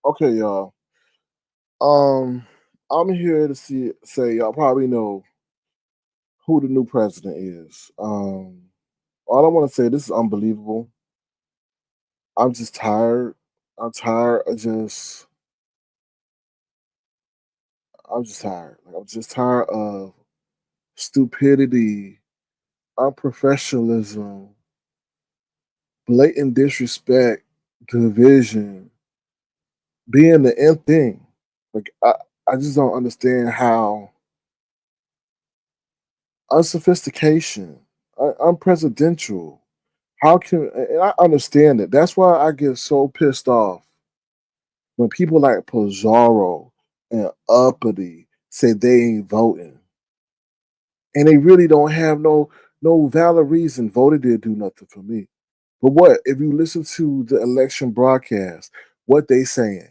Okay, y'all. Um, I'm here to say y'all probably know who the new president is. All I want to say, this is unbelievable. I'm just tired. I'm tired of just. I'm just tired. I'm just tired of stupidity, unprofessionalism, blatant disrespect, division, being the nth thing. Like I just don't understand how unsophistication, unpresidential. How can and I understand it. That's why I get so pissed off when people like Pizarro and Uppity say they ain't voting, and they really don't have no valid reason. Voted didn't do nothing for me. But what if you listen to the election broadcast? What they saying?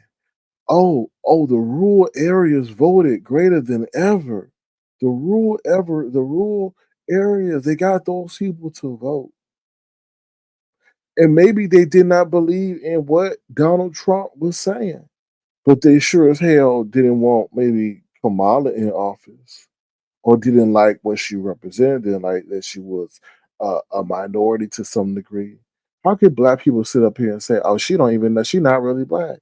Oh, the rural areas voted greater than ever. The rural areas, they got those people to vote. And maybe they did not believe in what Donald Trump was saying, but they sure as hell didn't want maybe Kamala in office, or didn't like what she represented, didn't like that she was a minority to some degree. How could black people sit up here and say, "Oh, she don't even know she not really black"?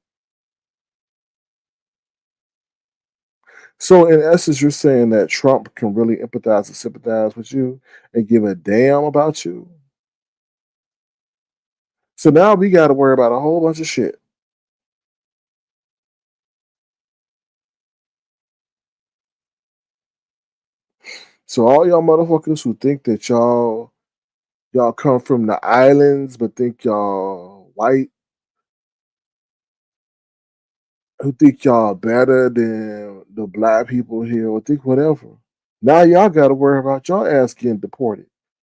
So in essence, you're saying that Trump can really empathize and sympathize with you and give a damn about you. So now we got to worry about a whole bunch of shit. So all y'all motherfuckers who think that y'all come from the islands but think y'all white, who think y'all better than the black people here, or think whatever. Now y'all got to worry about y'all ass getting deported.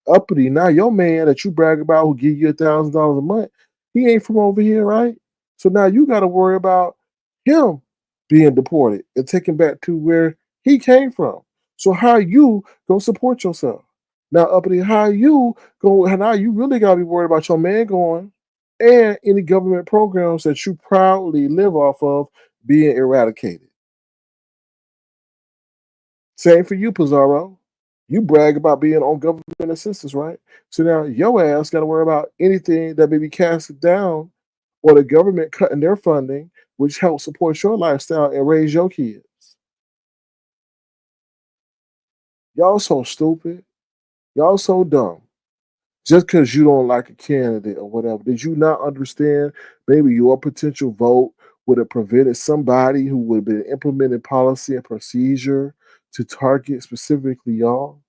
Uppity, now your man that you brag about who give you $1,000 a month, he ain't from over here, right? So now you got to worry about him being deported and taken back to where he came from. So how you gonna support yourself? Now, Uppity, how you go? Now you really gotta be worried about your man going, and any government programs that you proudly live off of being eradicated. Same for you, Pizarro. You brag about being on government assistance, right? So now your ass got to worry about anything that may be casted down, or the government cutting their funding, which helps support your lifestyle and raise your kids. Y'all so stupid. Y'all so dumb. Just because you don't like a candidate or whatever, did you not understand maybe your potential vote would have prevented somebody who would have been implementing policy and procedure to target specifically y'all?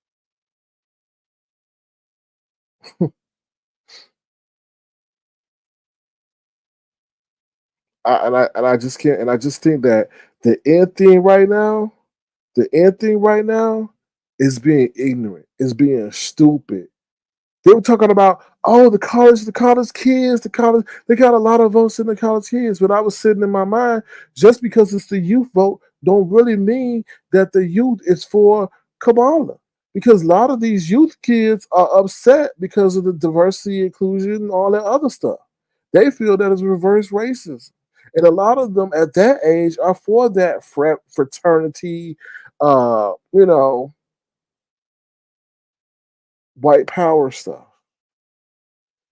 I just can't, and I just think that the end thing right now, the end thing right now is being ignorant, is being stupid. They were talking about, oh, the college kids, the college, they got a lot of votes in the college kids. But I was sitting in my mind, just because it's the youth vote, don't really mean that the youth is for Kamala. Because a lot of these youth kids are upset because of the diversity, inclusion, and all that other stuff. They feel that it's reverse racism. And a lot of them at that age are for that fraternity, you know, white power stuff,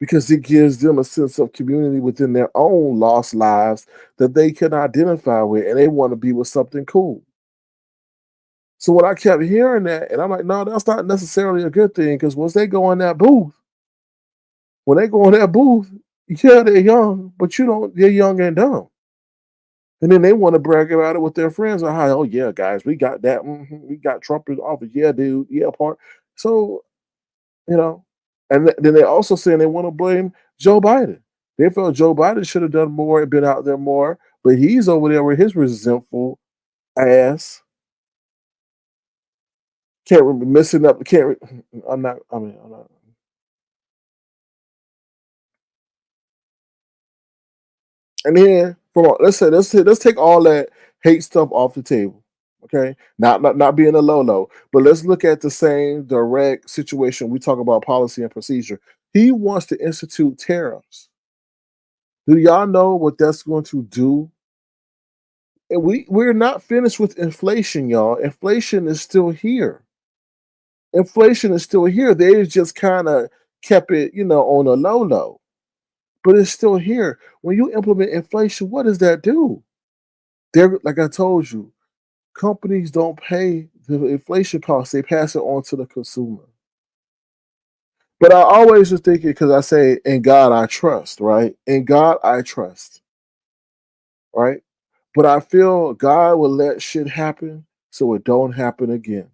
because it gives them a sense of community within their own lost lives that they can identify with, and they want to be with something cool. So when I kept hearing that, and I'm like, no, that's not necessarily a good thing, because once they go in that booth, when they go in that booth, yeah, they're young, but you don't, they're young and dumb. And then they want to brag about it with their friends. Like, oh yeah, guys, we got that. We got Trump in office. Yeah, dude. Yeah, part. So you know, and then they also saying they want to blame Joe Biden. They felt Joe Biden should have done more and been out there more, but he's over there with his resentful ass. Can't remember messing up. Can't. I'm not. I mean, I'm not. And then let's take all that hate stuff off the table. Okay, not being a low, but let's look at the same direct situation. We talk about policy and procedure. He wants to institute tariffs. Do y'all know what that's going to do And we're not finished with inflation, y'all. Inflation is still here. Inflation is still here. They just kind of kept it, on a low low, but it's still here. When you implement inflation, what does that do? There, like I told you, companies don't pay the inflation costs; they pass it on to the consumer. But I always just think it because I say, "In God I trust," right? In God I trust, right? But I feel God will let shit happen so it don't happen again.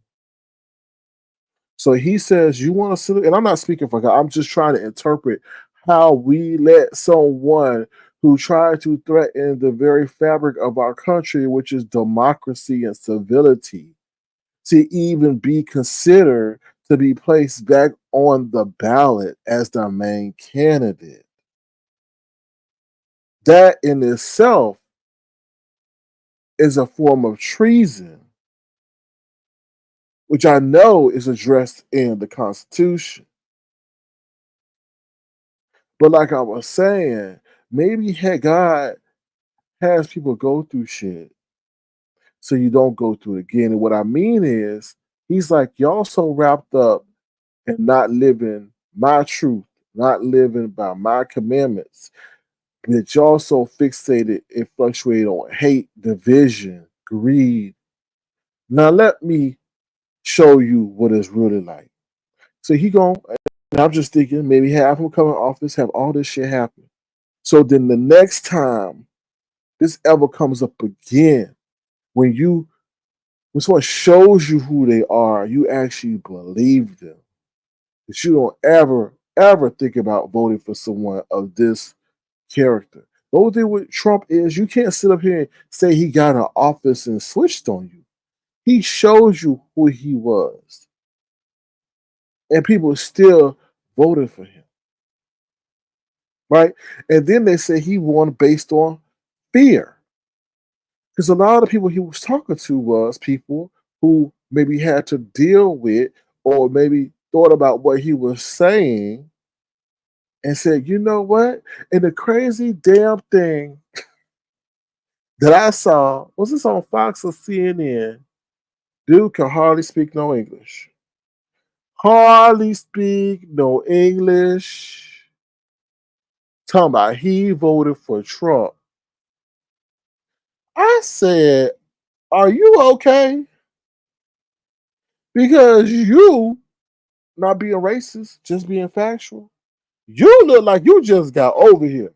So he says, you want to sit, and I'm not speaking for God, I'm just trying to interpret how we let someone who tried to threaten the very fabric of our country, which is democracy and civility, to even be considered to be placed back on the ballot as the main candidate. That in itself is a form of treason, which I know is addressed in the Constitution. But like I was saying, maybe God has people go through shit so you don't go through it again. And what I mean is, he's like, y'all so wrapped up in not living my truth, not living by my commandments, that y'all so fixated and fluctuate on hate, division, greed. Now let me show you what it's really like. So he going, and I'm just thinking maybe have him come in office, have all this shit happen. So then the next time this ever comes up again, when someone shows you who they are, you actually believe them. That you don't ever think about voting for someone of this character. The only thing with Trump is you can't sit up here and say he got an office and switched on you. He shows you who he was, and people still voted for him, right? And then they say he won based on fear. Because a lot of people he was talking to was people who maybe had to deal with or maybe thought about what he was saying and said, you know what? And the crazy damn thing that I saw was this on Fox or CNN. Dude can hardly speak no English. Hardly speak no English. Talking about he voted for Trump. I said, are you okay? Because you not being racist, just being factual. You look like you just got over here.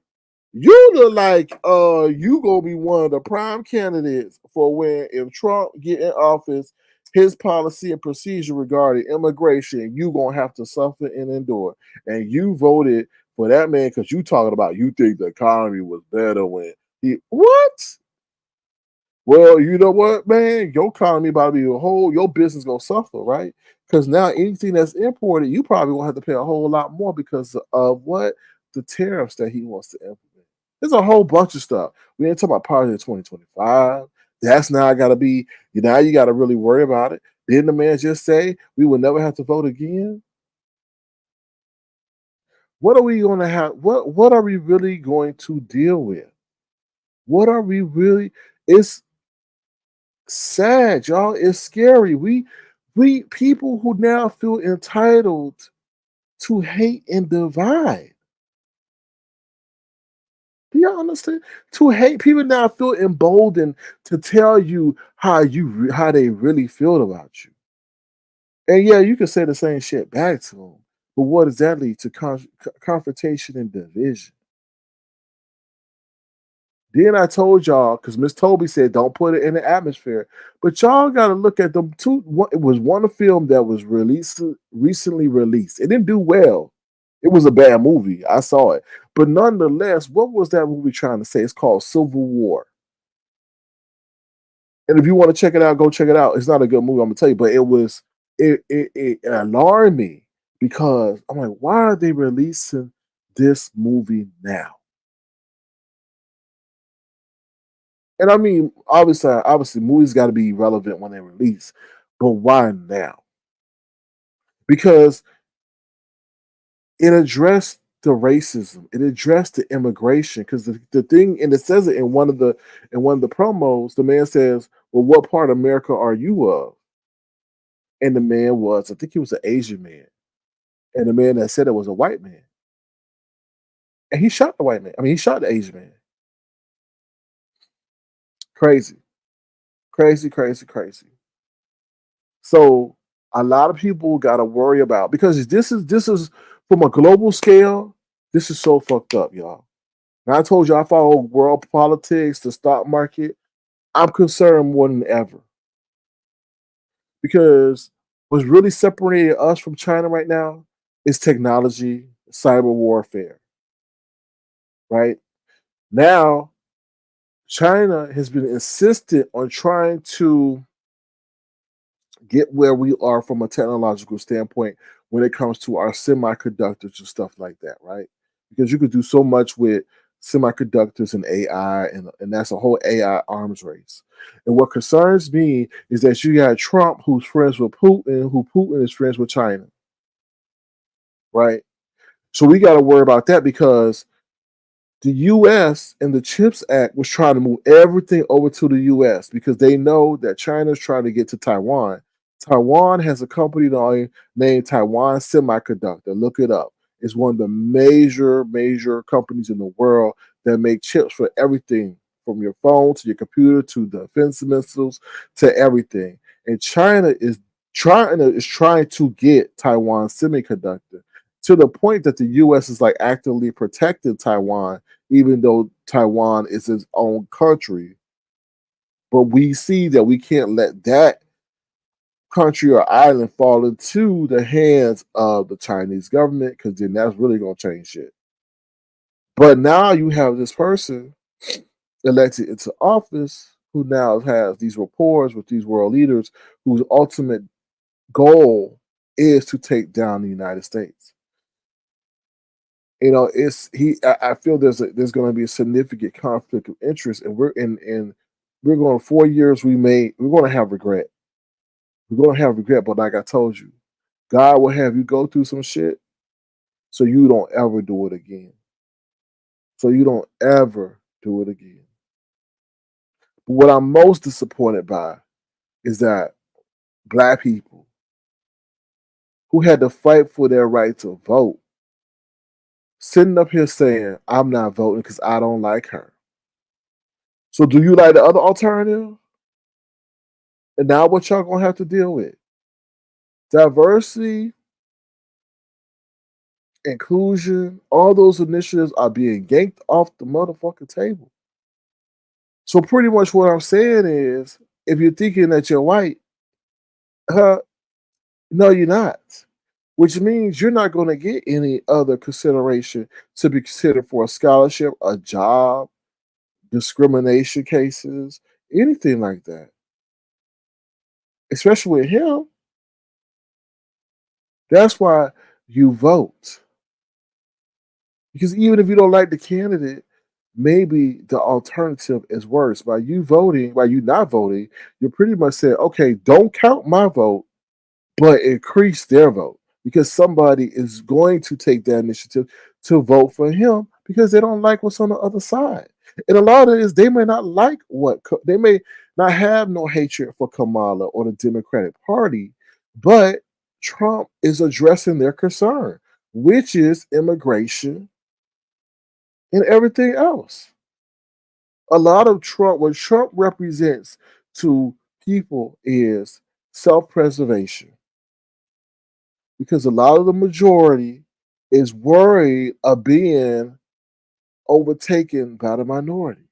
You look like you gonna be one of the prime candidates for when if Trump get in office, his policy and procedure regarding immigration, you gonna have to suffer and endure. And you voted for that man because you talking about you think the economy was better when he what? Well, you know what, man? Your economy about to be a whole, your business gonna suffer, right? Because now anything that's imported, you probably will have to pay a whole lot more because of what? The tariffs that he wants to implement. There's a whole bunch of stuff. We ain't talking about Project 2025. That's now gotta be, now you gotta really worry about it. Didn't the man just say we will never have to vote again? What are we gonna have? What are we really going to deal with? What are we really? It's sad, y'all. It's scary. We people who now feel entitled to hate and divide. Do y'all understand? To hate people now feel emboldened to tell you how they really feel about you. And yeah, you can say the same shit back to them. But what does that lead to? Confrontation and division. Then I told y'all because Miss Toby said don't put it in the atmosphere, but y'all got to look at them two. It was one film that was recently released. It didn't do well. It was a bad movie. I saw it, but nonetheless, what was that movie trying to say? It's called Civil War. And if you want to check it out, go check it out. It's not a good movie, I'm gonna tell you, but it alarmed me because I'm like, why are they releasing this movie now? And I mean, obviously, movies got to be relevant when they release, but why now? Because it addressed the racism. It addressed the immigration because the thing, and it says it in one of the promos. The man says, "Well, what part of America are you of?" And the man was, I think he was an Asian man, and the man that said it was a white man, and he shot the white man. I mean, he shot the Asian man. Crazy, crazy, crazy, crazy. So a lot of people got to worry about because this is from a global scale. This is so fucked up, y'all. And I told you I follow world politics, the stock market. I'm concerned more than ever because what's really separating us from China right now is technology, cyber warfare. Right now, China has been insistent on trying to get where we are from a technological standpoint when it comes to our semiconductors and stuff like that, right? Because you could do so much with semiconductors and AI, and that's a whole AI arms race. And what concerns me is that you got Trump, who's friends with Putin, who Putin is friends with China, right? So we got to worry about that because the US and the CHIPS Act was trying to move everything over to the US because they know that China's trying to get to Taiwan. Taiwan has a company named Taiwan Semiconductor. Look it up. It's one of the major companies in the world that make chips for everything from your phone to your computer to the defense missiles to everything. And China is trying to get Taiwan Semiconductor to the point that the US is like actively protecting Taiwan even though Taiwan is its own country. But we see that we can't let that country or island fall into the hands of the Chinese government because then that's really going to change shit. But now you have this person elected into office who now has these rapports with these world leaders whose ultimate goal is to take down the United States. It's he. I feel there's going to be a significant conflict of interest, and we're going 4 years. We're going to have regret. We're going to have regret, but like I told you, God will have you go through some shit so you don't ever do it again. So you don't ever do it again. But what I'm most disappointed by is that black people who had to fight for their right to vote, sitting up here saying, "I'm not voting because I don't like her." So do you like the other alternative? And now what y'all gonna have to deal with? Diversity, inclusion, all those initiatives are being yanked off the motherfucking table. So pretty much what I'm saying is, if you're thinking that you're white, uh, no, you're not. Which means you're not going to get any other consideration to be considered for a scholarship, a job, discrimination cases, anything like that. Especially with him, that's why you vote. Because even if you don't like the candidate, maybe the alternative is worse. By you not voting, you're pretty much saying, okay, don't count my vote, but increase their vote. Because somebody is going to take that initiative to vote for him because they don't like what's on the other side. And a lot of it is they may not like they may not have no hatred for Kamala or the Democratic Party, but Trump is addressing their concern, which is immigration and everything else. A lot of what Trump represents to people is self preservation because a lot of the majority is worried of being overtaken by the minority,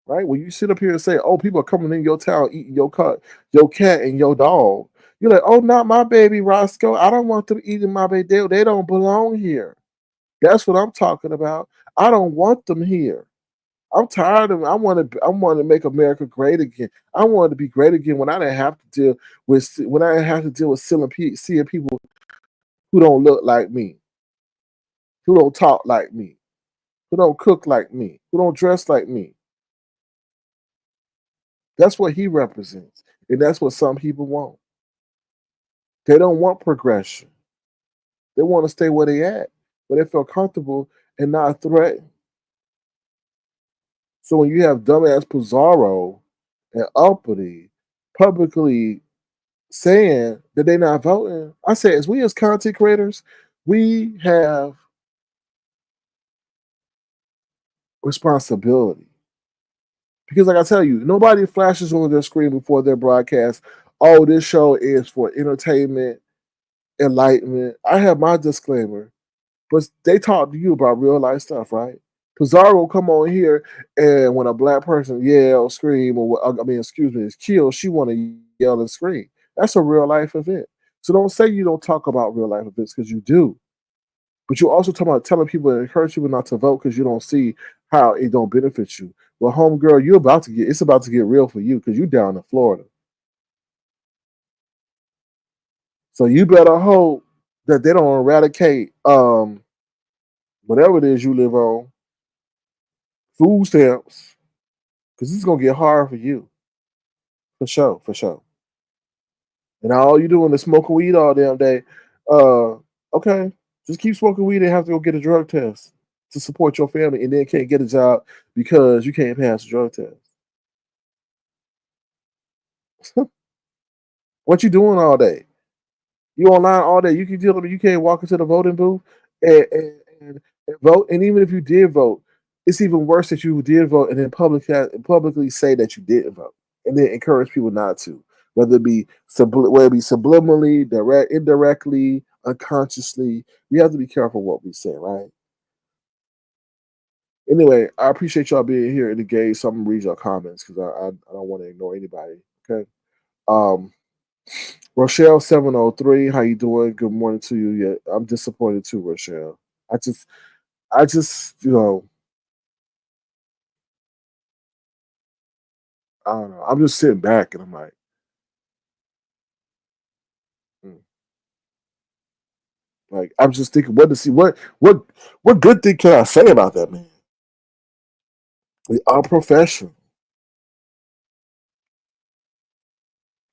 right? When you sit up here and say, "Oh, people are coming in your town eating your cat, and your dog," you're like, "Oh, not my baby Roscoe. I don't want them eating my baby. They don't belong here." That's what I'm talking about. I don't want them here. I'm tired of. I want to make America great again. I wanted to be great again when I didn't have to deal with seeing people who don't look like me, who don't talk like me, who don't cook like me, who don't dress like me. That's what he represents, and that's what some people want. They don't want progression. They want to stay where they at, where they feel comfortable and not threatened. So when you have dumbass Pizarro and Uppity publicly saying that they're not voting, I say as we as content creators, we have responsibility. Because like I tell you, nobody flashes on their screen before their broadcast, oh, this show is for entertainment, enlightenment. I have my disclaimer, but they talk to you about real life stuff, right? Pizarro will come on here, and when a black person yell, scream, or I mean, excuse me, is killed, she want to yell and scream. That's a real life event. So don't say you don't talk about real life events because you do. But you also talk about telling people and encourage people not to vote because you don't see how it don't benefit you. Well, homegirl, it's about to get real for you because you down in Florida. So you better hope that they don't eradicate whatever it is you live on, food stamps, because it's gonna get hard for you. For sure, for sure. And all you doing is smoking weed all damn day. Uh, okay, just keep smoking weed and have to go get a drug test to support your family, and then can't get a job because you can't pass a drug test. What you doing all day? You online all day. You can tell them you can't walk into the voting booth and vote. And even if you did vote, it's even worse that you did vote and then publicly say that you didn't vote, and then encourage people not to, whether it be subliminally, indirectly, unconsciously. We have to be careful what we say, right? Anyway, I appreciate y'all being here and engaged. So I'm gonna read your comments because I don't want to ignore anybody. Okay. Um, Rochelle 703, how you doing? Good morning to you. Yeah, I'm disappointed too, Rochelle. I just I just, I don't know. I'm just sitting back and I'm like, mm. Like I'm just thinking what to see what good thing can I say about that man? We unprofessional.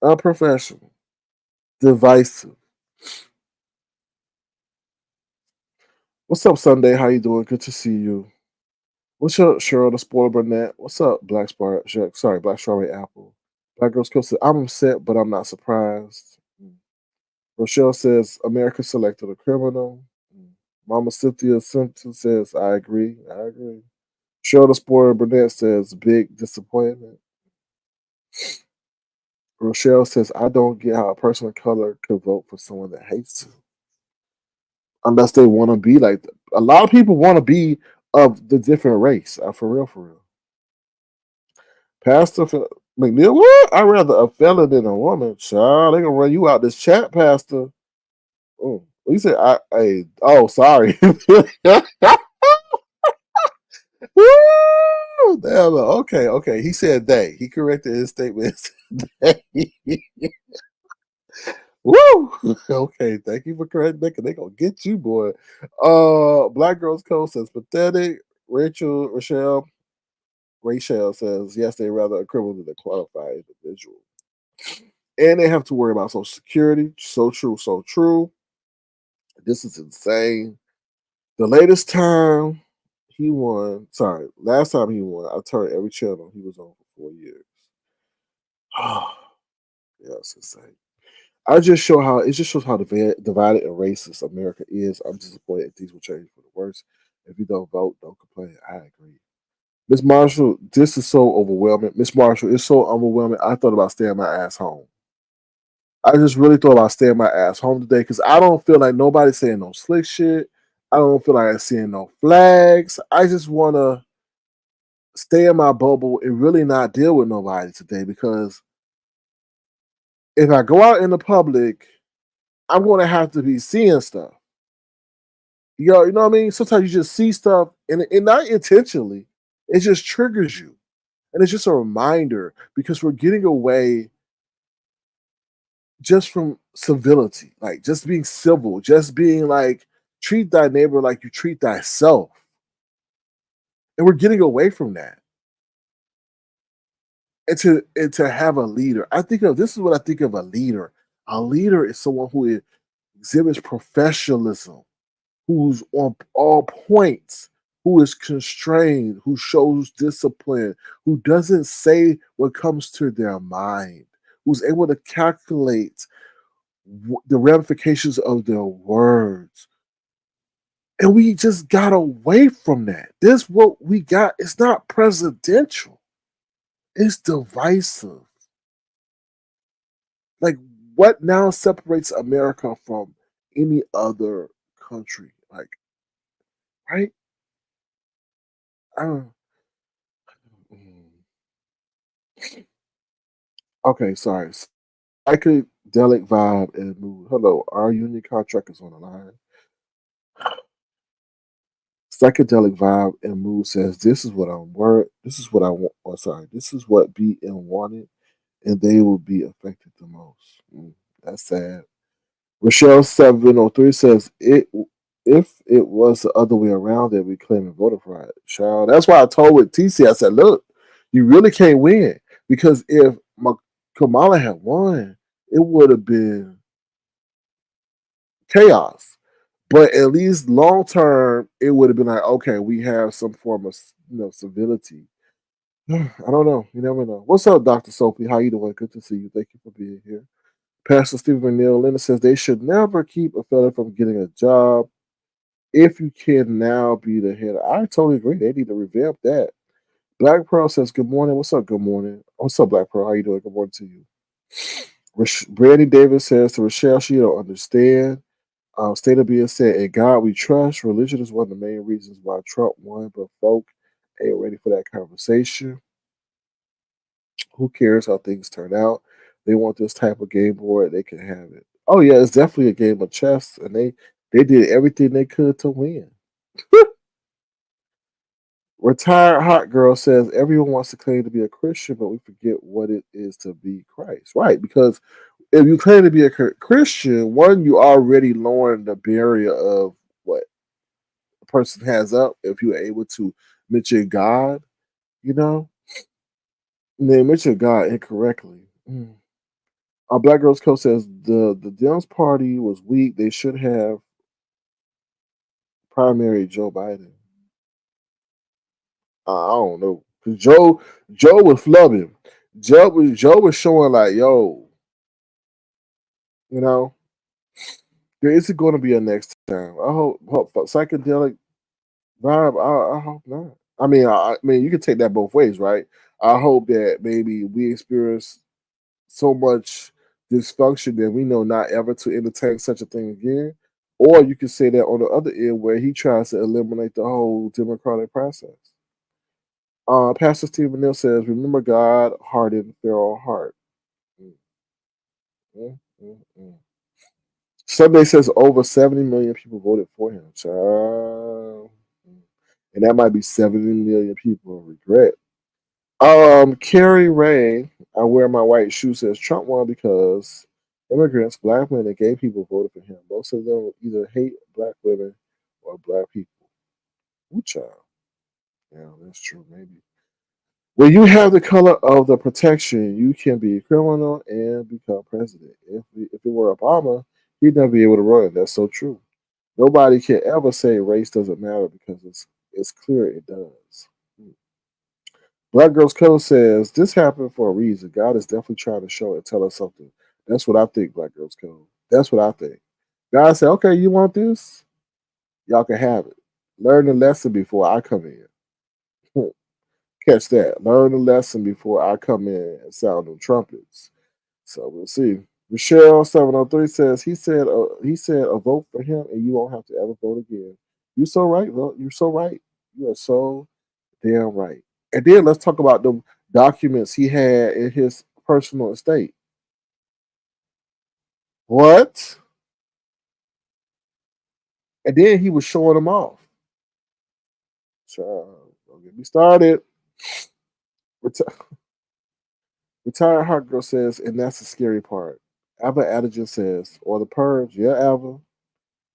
Unprofessional. Divisive. What's up, Sunday? How you doing? Good to see you. What's up, Cheryl the Spoiler Burnett? What's up, Black Strawberry Apple? Black Girls Coast said, I'm upset, but I'm not surprised. Rochelle says, America selected a criminal. Mama Cynthia Simpson says, I agree. I agree. Cheryl the Spoiler Burnett says, big disappointment. Rochelle says, I don't get how a person of color could vote for someone that hates them unless they want to be like them. A lot of people want to be of the different race. For real, for real. Pastor McNeil, what? I'd rather a fella than a woman. Child, they gonna run you out this chat, Pastor. Oh, you said oh, sorry. Woo! Damn, okay, okay. He said they. He corrected his statement. Woo! Okay, thank you for correcting that. 'Cause they gonna get you, boy. Black Girls Code says pathetic. Rachel says yes, they rather a criminal than a qualified individual. And they have to worry about Social Security. So true, so true. This is insane. The latest time he won, sorry, last time he won, I turned every channel he was on for 4 years. Yeah, it's insane. It just shows how divided and racist America is. I'm disappointed if things will change for the worse. If you don't vote, don't complain. I agree. Miss Marshall, this is so overwhelming. Miss Marshall, it's so overwhelming. I thought about staying my ass home. I just really thought about staying my ass home today because I don't feel like nobody's saying no slick shit. I don't feel like I'm seeing no flags. I just want to stay in my bubble and really not deal with nobody today because if I go out in the public, I'm going to have to be seeing stuff. You know what I mean? Sometimes you just see stuff and not intentionally, it just triggers you. And it's just a reminder because we're getting away just from civility, like just being civil, just being like, treat thy neighbor like you treat thyself. And we're getting away from that. And to have a leader, I think of this is what I think of a leader. A leader is someone who is exhibits professionalism, who's on all points, who is constrained, who shows discipline, who doesn't say what comes to their mind, who's able to calculate the ramifications of their words. And we just got away from that. This what we got. It's not presidential. It's divisive. Like, what now separates America from any other country? Like, right? I don't. Mm. Okay, sorry. Psychedelic vibe and mood. Hello, our union contract is on the line. Psychedelic vibe and mood says, "This is what I'm worried. This is what I want. Oh, sorry. This is what BM wanted, and they will be affected the most." That's sad. Rochelle 703 says, If it was the other way around, they'd be claiming voter fraud. Child, that's why I told with TC, I said, look, you really can't win. Because if Kamala had won, it would have been chaos. But at least long term, it would have been like, okay, we have some form of civility. I don't know. You never know. What's up, Dr. Sophie? How you doing? Good to see you. Thank you for being here. Pastor Stephen McNeil Linda says they should never keep a felon from getting a job if you can now be the head. I totally agree. They need to revamp that. Black Pearl says, good morning. What's up? Good morning. What's up, Black Pearl? How you doing? Good morning to you. Brandy Davis says to Rochelle, she don't understand. State of being said, in God we trust. Religion is one of the main reasons why Trump won, but folk ain't ready for that conversation. Who cares how things turn out? They want this type of game board, they can have it. Oh yeah, it's definitely a game of chess, and they did everything they could to win. Retired hot girl says everyone wants to claim to be a Christian, but we forget what it is to be Christ. Right? Because if you claim to be a Christian, one, you already lowering the barrier of what a person has up. If you're able to mention God, you know, and they mention God incorrectly. Black Girls Co says the Dems party was weak. They should have primary Joe Biden. I don't know, cause Joe was flubbing. Joe was showing like, yo, you know, there isn't going to be a next time. I hope psychedelic vibe. I hope not. I mean, you can take that both ways, right? I hope that maybe we experience so much dysfunction that we know not ever to entertain such a thing again. Or you could say that on the other end where he tries to eliminate the whole democratic process. Pastor Stephen Neal says, remember God hardened Pharaoh's heart. Mm, mm, mm, mm. Sunday says over 70 million people voted for him. Child. And that might be 70 million people of regret. Carrie Ray, I wear my white shoe, says Trump won because immigrants, black men, and gay people voted for him. Most of them either hate black women or black people. Ooh, child. Yeah, that's true, maybe. When you have the color of the protection, you can be a criminal and become president. If it were Obama, he'd never be able to run. That's so true. Nobody can ever say race doesn't matter because it's clear it does. Black Girls Code says this happened for a reason. God is definitely trying to show and tell us something. That's what I think, Black Girls Code. That's what I think. God said, okay, you want this? Y'all can have it. Learn the lesson before I come in. Catch that. Learn the lesson before I come in and sound them trumpets. So we'll see. Michelle 703 says he said a vote for him and you won't have to ever vote again. You're so right, bro. You're so right. You are so damn right. And then let's talk about the documents he had in his personal estate. What? And then he was showing them off. So don't get me started. Retired Hot Girl says, and that's the scary part. Alva Adagen says, or The Purge. Yeah, Alva.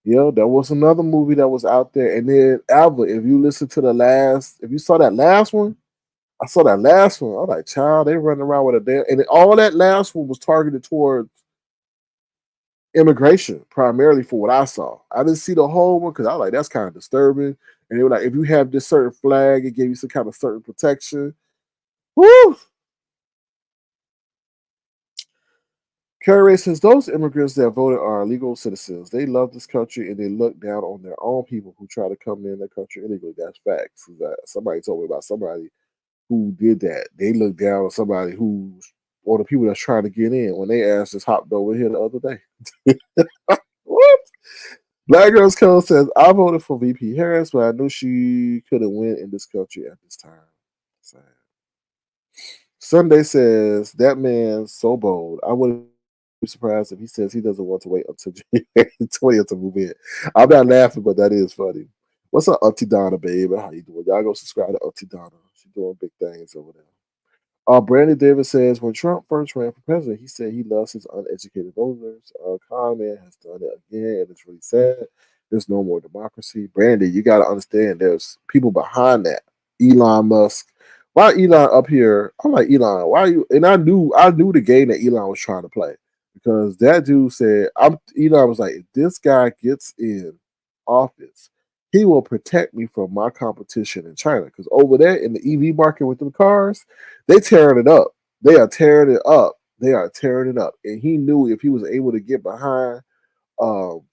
Yeah, there was another movie that was out there. And then Alva, if you listen to if you saw that last one, I saw that last one. I'm like, child, they running around with a damn, and all that last one was targeted towards immigration primarily for what I saw. I didn't see the whole one because I was like, that's kind of disturbing. And they were like, if you have this certain flag, it gave you some kind of certain protection. Woo! Kerry says those immigrants that voted are legal citizens. They love this country and they look down on their own people who try to come in the country illegally. That's facts. Somebody told me about somebody who did that. They look down on somebody who's or the people that's trying to get in when they ass just hopped over here the other day. What? Black Girls Code says, I voted for VP Harris, but I knew she couldn't win in this country at this time. Sad. Sunday says, that man's so bold. I wouldn't be surprised if he says he doesn't want to wait until January 20th to move in. I'm not laughing, but that is funny. What's up, Auntie Donna, baby? How you doing? Y'all go subscribe to Auntie Donna. She's doing big things over there. Brandon Davis says, when Trump first ran for president, he said he loves his uneducated voters. Con man has done it again, and it's really sad. There's no more democracy. Brandon, you got to understand there's people behind that. Elon Musk. Why Elon up here? I'm like, Elon, why are you? And I knew the game that Elon was trying to play because that dude said, Elon was like, if this guy gets in office, he will protect me from my competition in China. Because over there in the EV market with them cars, they tearing it up. They are tearing it up. They are tearing it up. And he knew if he was able to get behind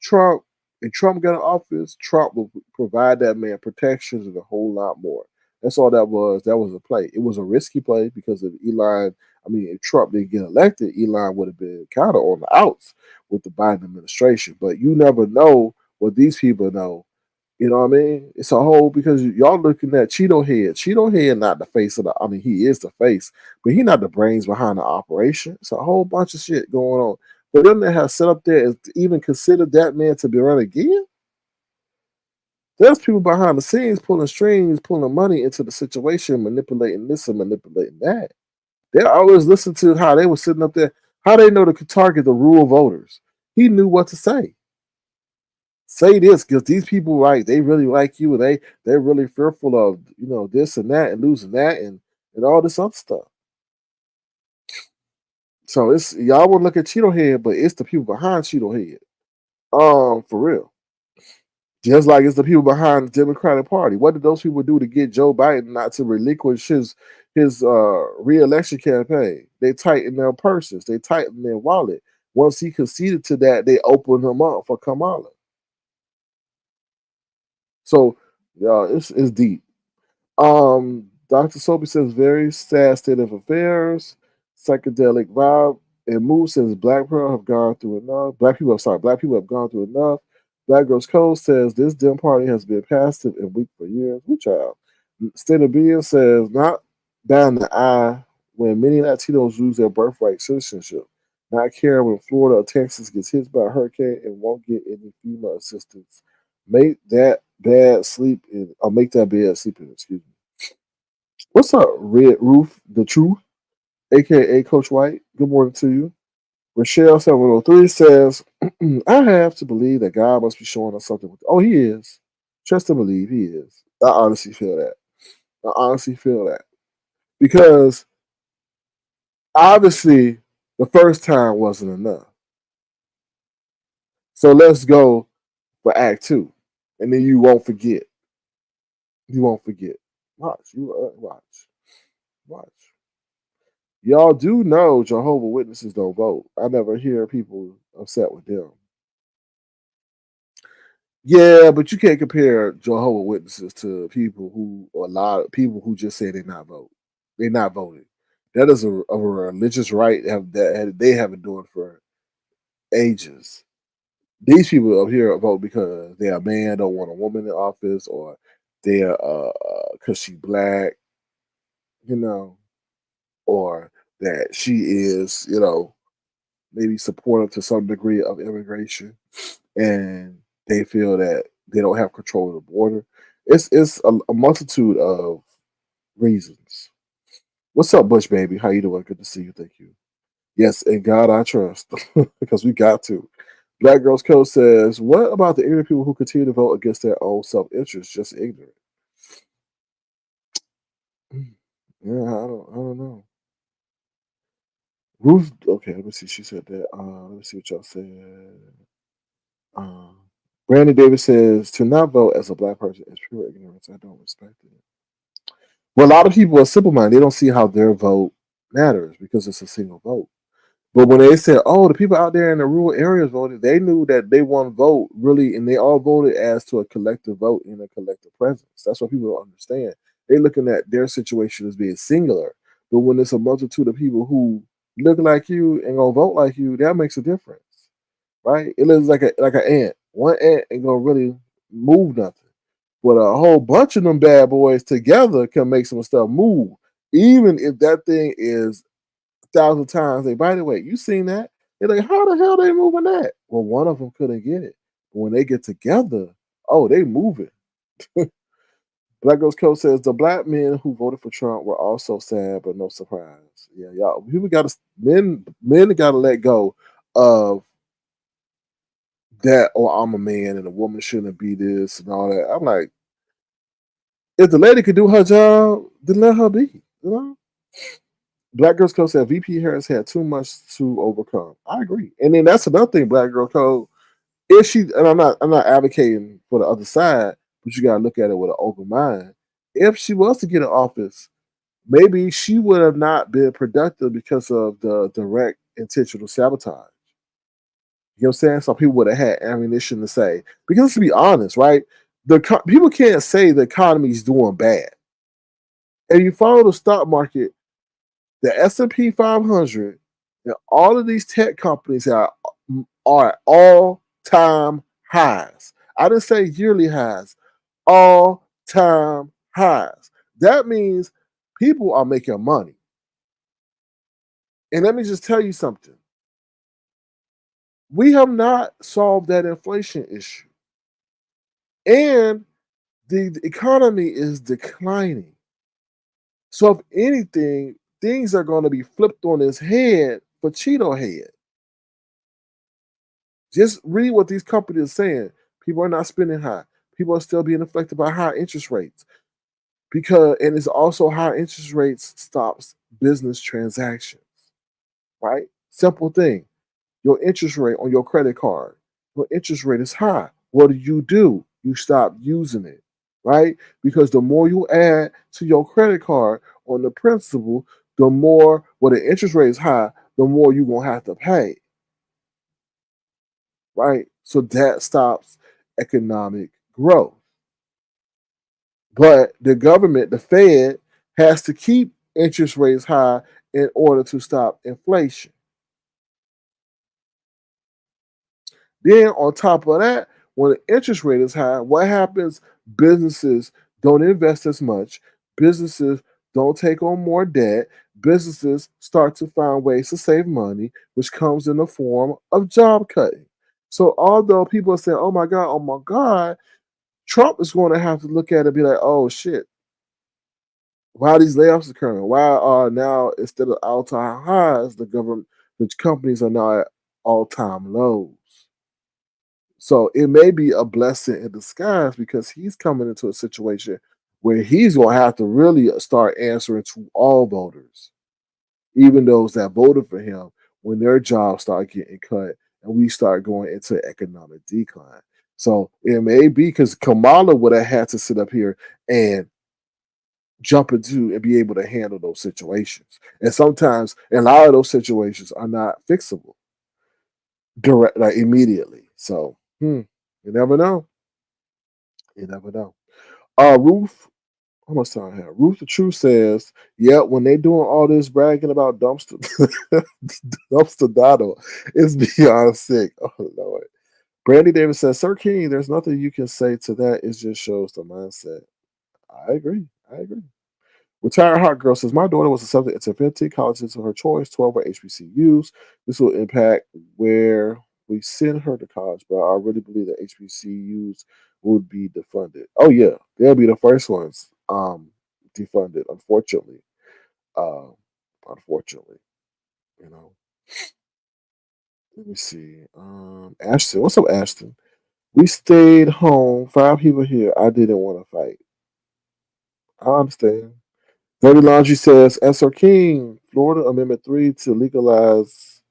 Trump and Trump got in office, Trump will provide that man protections and a whole lot more. That's all that was. That was a play. It was a risky play because if if Trump didn't get elected, Elon would have been kind of on the outs with the Biden administration. But you never know what these people know. You know what I mean? It's a whole because y'all looking at Cheeto Head. Cheeto Head not the face of the. I mean, he is the face, but he not the brains behind the operation. It's a whole bunch of shit going on. For them to have set up there and to even consider that man to be run again, there's people behind the scenes pulling strings, pulling money into the situation, manipulating this and manipulating that. They always listen to how they were sitting up there, how they know to target the rural voters. He knew what to say. Say this because these people like they really like you and they're really fearful of this and that and losing that and all this other stuff. So it's y'all want to look at Cheeto Head, but it's the people behind Cheeto Head. For real. Just like it's the people behind the Democratic Party. What did those people do to get Joe Biden not to relinquish his re-election campaign? They tightened their purses. They tightened their wallet. Once he conceded to that, they opened him up for Kamala. So, yeah, it's deep. Dr. Soapy says very sad state of affairs, psychedelic vibe, and Mood says black people have gone through enough. Black people have gone through enough. Black Girls Code says this Dem party has been passive and weak for years. Good child. State of Being says not down the eye when many Latinos lose their birthright citizenship. Not care when Florida or Texas gets hit by a hurricane and won't get any FEMA assistance. Make that bad sleep in, or make that bad sleeping. Excuse me. What's up, Red Roof, the Truth, aka Coach White? Good morning to you. Rochelle 703 says, I have to believe that God must be showing us something. Oh, he is. Trust and believe he is. I honestly feel that. I honestly feel that. Because obviously the first time wasn't enough. So let's go for Act Two. And then you won't forget. You won't forget. Watch. Watch. Y'all do know Jehovah Witnesses don't vote. I never hear people upset with them. Yeah, but you can't compare Jehovah Witnesses to people who a lot of people who just say they not vote. They're not voting. That is a religious right that they have been doing for ages. These people up here vote because they're a man, don't want a woman in office, or they're because she black, you know, or that she is, maybe supportive to some degree of immigration, and they feel that they don't have control of the border. It's a multitude of reasons. What's up, Bush baby? How you doing? Good to see you. Thank you. Yes, in God I trust, because we got to. Black Girls Code says, "What about the ignorant people who continue to vote against their own self-interest? Just ignorant." Yeah, I don't know. Ruth, okay, let me see. She said that. Let me see what y'all said. Um, Brandon Davis says to not vote as a black person is pure ignorance. I don't respect it. Well, a lot of people are simple minded. They don't see how their vote matters because it's a single vote. But when they said, "Oh, the people out there in the rural areas voted," they knew that they one vote really, and they all voted as to a collective vote in a collective presence. That's what people don't understand. They're looking at their situation as being singular, but when it's a multitude of people who look like you and gonna vote like you, that makes a difference, right? It looks like an ant. One ant ain't gonna really move nothing, but a whole bunch of them bad boys together can make some stuff move, even if that thing is thousand times. They, by the way, you seen that? They're like, how the hell they moving that? Well, one of them couldn't get it. But when they get together, oh, they moving. Black Girls Code says the black men who voted for Trump were also sad, but no surprise. Yeah, y'all. People got to men got to let go of that. Oh, I'm a man and a woman shouldn't be this and all that. I'm like, if the lady could do her job, then let her be. You know. Black Girls Code said VP Harris had too much to overcome. I agree. And then that's another thing, Black Girl Code. If she, and I'm not advocating for the other side, but you gotta look at it with an open mind. If she was to get in office, maybe she would have not been productive because of the direct intentional sabotage. You know what I'm saying? Some people would have had ammunition to say. Because let's be honest, right? People can't say the economy is doing bad. If you follow the stock market, the S&P 500 and all of these tech companies are at all-time highs. I didn't say yearly highs, all-time highs. That means people are making money. And let me just tell you something. We have not solved that inflation issue. And the economy is declining. So if anything, things are going to be flipped on its head for Cheeto Head. Just read what these companies are saying. People are not spending high. People are still being affected by high interest rates because, and it's also high interest rates stops business transactions. Right? Simple thing. Your interest rate on your credit card, your interest rate is high. What do? You stop using it, right? Because the more you add to your credit card on the principal, the more, when the interest rate is high, the more you're going to have to pay, right? So that stops economic growth. But the government, the Fed, has to keep interest rates high in order to stop inflation. Then on top of that, when the interest rate is high, what happens? Businesses don't invest as much. Businesses don't take on more debt. Businesses start to find ways to save money, which comes in the form of job cutting. So although people are saying, oh my God, Trump is going to have to look at it and be like, oh shit, why are these layoffs occurring? Why are now, instead of all-time highs, the government, which companies are now at all-time lows? So it may be a blessing in disguise because he's coming into a situation where he's going to have to really start answering to all voters, even those that voted for him, when their jobs start getting cut and we start going into economic decline. So it may be because Kamala would have had to sit up here and jump into and be able to handle those situations. And sometimes, and a lot of those situations are not fixable direct, like immediately. So you never know. You never know. Ruth, how much time I have? Ruth the Truth says, yeah, when they doing all this bragging about dumpster dumpster Donald, it's beyond sick. Oh Lord. Brandy Davis says, Sir King, there's nothing you can say to that. It just shows the mindset. I agree. I agree. Retired Hot Girl says, my daughter was accepted into 15 colleges of her choice, 12 were HBCUs. This will impact where we send her to college, but I really believe that HBCUs would be defunded. Oh, yeah, they'll be the first ones defunded, unfortunately. Um, unfortunately, you know. Let me see. Ashton, what's up, Ashton? We stayed home, 5 people here. I didn't want to fight. I understand. Dirty Laundry says, SR King, Florida Amendment 3 to legalize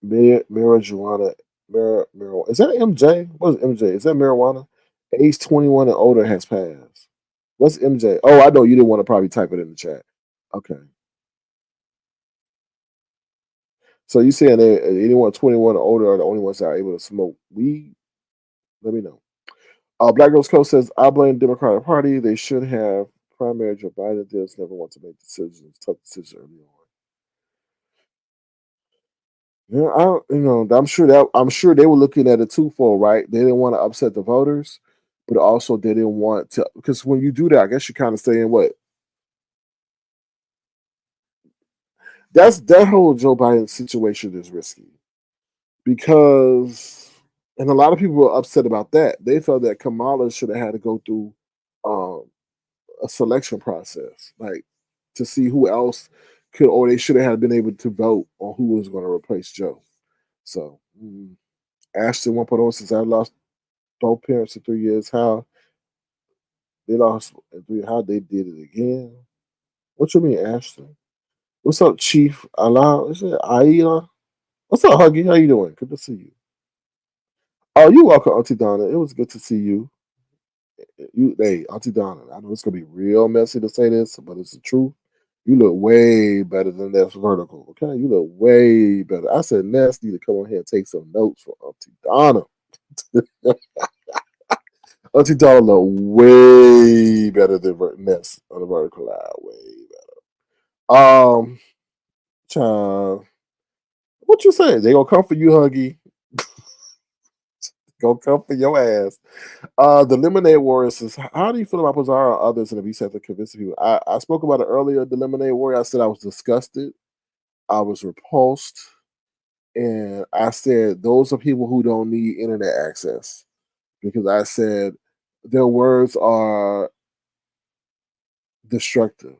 marijuana. Marijuana. Is that MJ? What is MJ? Is that marijuana? Age 21 and older has passed. What's MJ? Oh, I know you didn't want to probably type it in the chat. Okay. So you saying that anyone 21 or older are the only ones that are able to smoke weed? Let me know. Black Girls Coast says, I blame the Democratic Party. They should have primary Joe Biden does never want to make decisions, tough decisions early on. Yeah, I'm sure they were looking at it twofold, right? They didn't want to upset the voters, but also they didn't want to because when you do that, I guess you're kind of saying what that's that whole Joe Biden situation is risky because and a lot of people were upset about that. They felt that Kamala should have had to go through um, a selection process, like to see who else could, or they should have had been able to vote on who was going to replace Joe. So, Ashton 1.0 says I lost both parents in 3 years. How they lost in three? How they did it again? What you mean, Ashton? What's up, Chief Allah? Is it Aida? What's up, Huggy? How you doing? Good to see you. Oh, you welcome, Auntie Donna. It was good to see you. Hey, Auntie Donna. I know it's gonna be real messy to say this, but it's the truth. You look way better than that vertical. Okay, you look way better. I said Ness need to come on here and take some notes from Auntie Donna. Auntie Donna look way better than Ness on the vertical line. Way better. Child, what you saying? They gonna come for you, Huggy. Gonna come for your ass. The Lemonade Warrior says, how do you feel about Pizarro and others in the reset to convincing people? I spoke about it earlier, the Lemonade Warrior. I said I was disgusted. I was repulsed. And I said, those are people who don't need internet access. Because I said their words are destructive.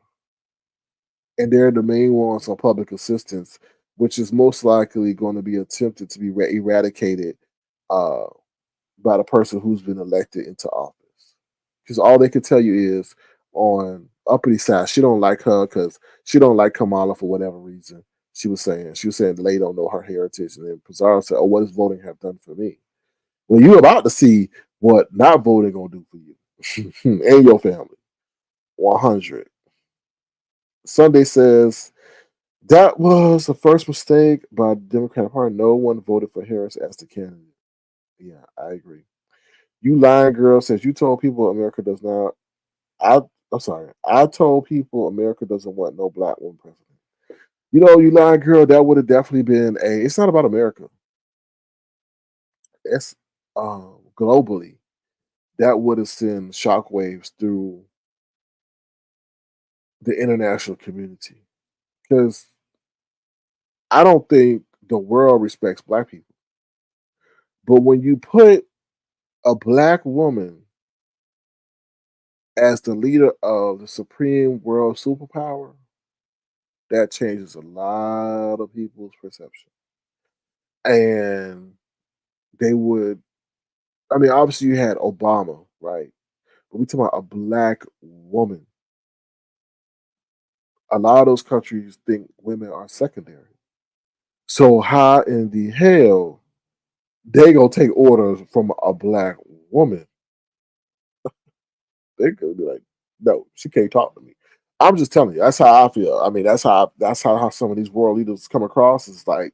And they're the main ones on public assistance, which is most likely going to be attempted to be eradicated uh, by the person who's been elected into office. Because all they can tell you is on uppity side, she don't like her because she don't like Kamala for whatever reason. She was saying the lady don't know her heritage, and then Pizarro said, "Oh, what does voting have done for me?" Well, you're about to see what not voting gonna do for you and your family. 100. Sunday says that was the first mistake by the Democratic Party. No one voted for Harris as the candidate. Yeah, I agree. You lying girl says you told people America does not. I I'm sorry. I told people America doesn't want no black woman president. You lying girl. That would have definitely been a. It's not about America. It's globally. That would have sent shockwaves through the international community because I don't think the world respects black people. But when you put a black woman as the leader of the supreme world superpower, that changes a lot of people's perception. And they would, I mean, obviously you had Obama, right? But we talking about a black woman. A lot of those countries think women are secondary. So how in the hell they gonna take orders from a black woman? They could be like, no, she can't talk to me. I'm just telling you, that's how I feel. I mean, that's how some of these world leaders come across. It's like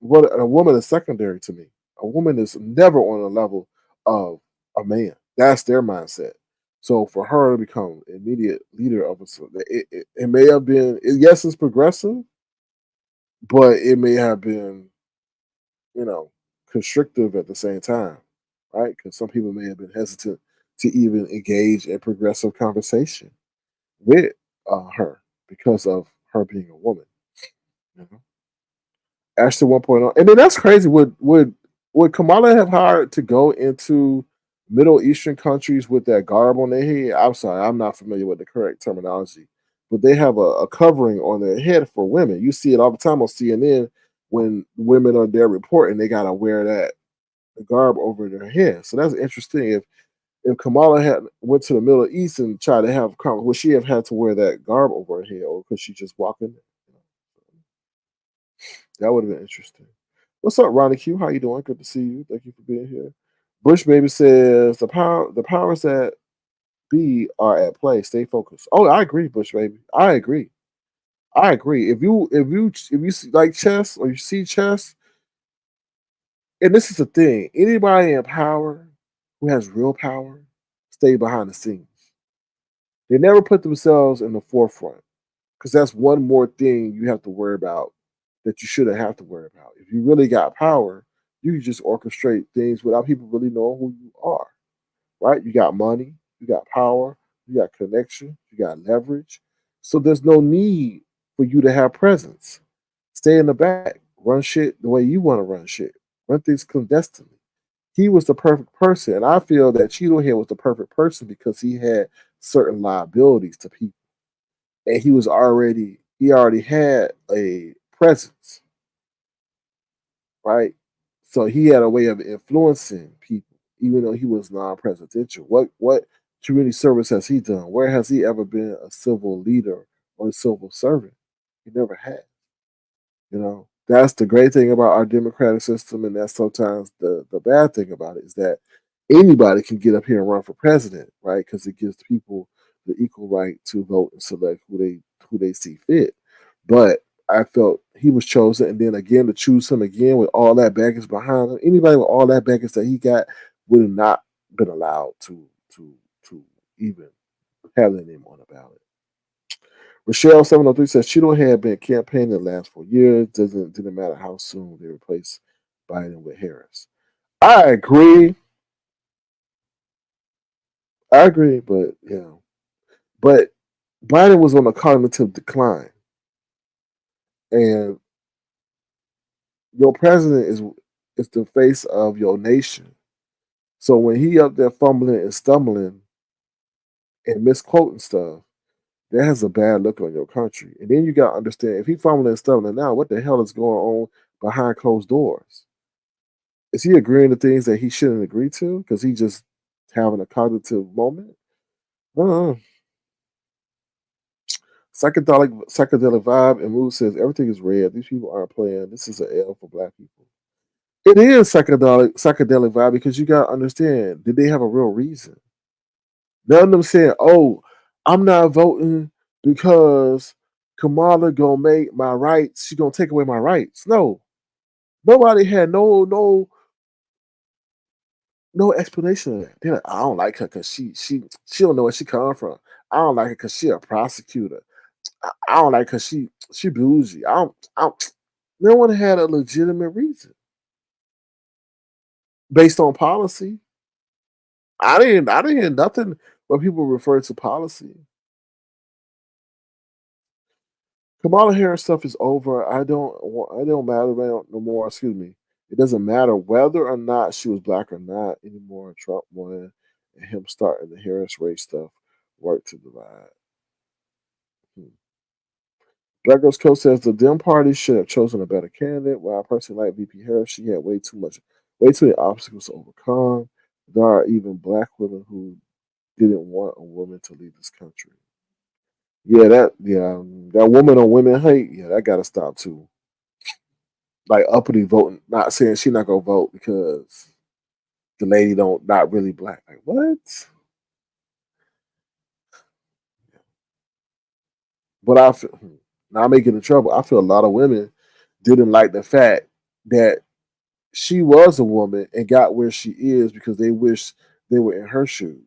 what a woman is secondary to me. A woman is never on a level of a man. That's their mindset. So for her to become immediate leader of it may have been yes, it's progressive, but it may have been you know constrictive at the same time, right? Because some people may have been hesitant to even engage in progressive conversation with her because of her being a woman. You know? Ashton 1.0. And then that's crazy. Would Kamala have hired to go into Middle Eastern countries with that garb on their head? I'm sorry, I'm not familiar with the correct terminology, but they have a covering on their head for women. You see it all the time on CNN when women are there reporting, they gotta wear that garb over their head. So that's interesting. If Kamala had went to the Middle East and tried to have would she have had to wear that garb over her head, or could she just walk in there? That would have been interesting. What's up, Ronnie Q? How you doing? Good to see you. Thank you for being here. Bush baby says the powers that be are at play. Stay focused. Oh, I agree, Bush baby. I agree. I agree. If you see, like chess, or you see chess, and this is the thing, anybody in power who has real power stay behind the scenes. They never put themselves in the forefront, because that's one more thing you have to worry about that you shouldn't have to worry about. If you really got power, you can just orchestrate things without people really knowing who you are, right? You got money, you got power, you got connection, you got leverage. So there's no need for you to have presence. Stay in the back, run shit the way you want to run shit, run things clandestinely. He was the perfect person. And I feel that Cheeto Head was the perfect person because he had certain liabilities to people. And he already had a presence, right? So he had a way of influencing people, even though he was non-presidential. What community service has he done? Where has he ever been a civil leader or a civil servant? He never had. That's the great thing about our democratic system, and that's sometimes the bad thing about it is that anybody can get up here and run for president, right? Because it gives people the equal right to vote and select who they see fit. But I felt he was chosen, and then again to choose him again with all that baggage behind him. Anybody with all that baggage that he got would have not been allowed to to even have their name on the ballot. Rochelle 703 says Cheeto had been campaigning the last 4 years. Didn't matter how soon they replaced Biden with Harris. I agree. I agree, but but Biden was on a cognitive decline, and your president is the face of your nation. So when he up there fumbling and stumbling and misquoting stuff, that has a bad look on your country. And then you got to understand, if he fumbling and stumbling now, what the hell is going on behind closed doors? Is he agreeing to things that he shouldn't agree to because he just having a cognitive moment? Uh, psychedelic vibe and mood says everything is red. These people aren't playing. This is an L for black people. It is psychedelic vibe because you gotta understand. Did they have a real reason? None of them saying, "Oh, I'm not voting because Kamala gonna make my rights. She gonna take away my rights." No, nobody had no explanation of that. They're like, I don't like her because she don't know where she come from. I don't like her because she a prosecutor. I don't like her. She bougie. I don't. No one had a legitimate reason based on policy. I didn't hear nothing when people refer to policy. Kamala Harris stuff is over. I don't matter no more. Excuse me. It doesn't matter whether or not she was black or not anymore. Trump won, and him starting the Harris race stuff worked to divide. Hmm. Black Girls Co says the Dem party should have chosen a better candidate. While I personally like VP Harris, she had way too many obstacles to overcome. There are even black women who didn't want a woman to lead this country. That woman on women hate, that gotta stop too. Like uppity voting, not saying she not gonna vote because the lady don't not really black. Like what? But now I'm making in trouble. I feel a lot of women didn't like the fact that she was a woman and got where she is because they wish they were in her shoes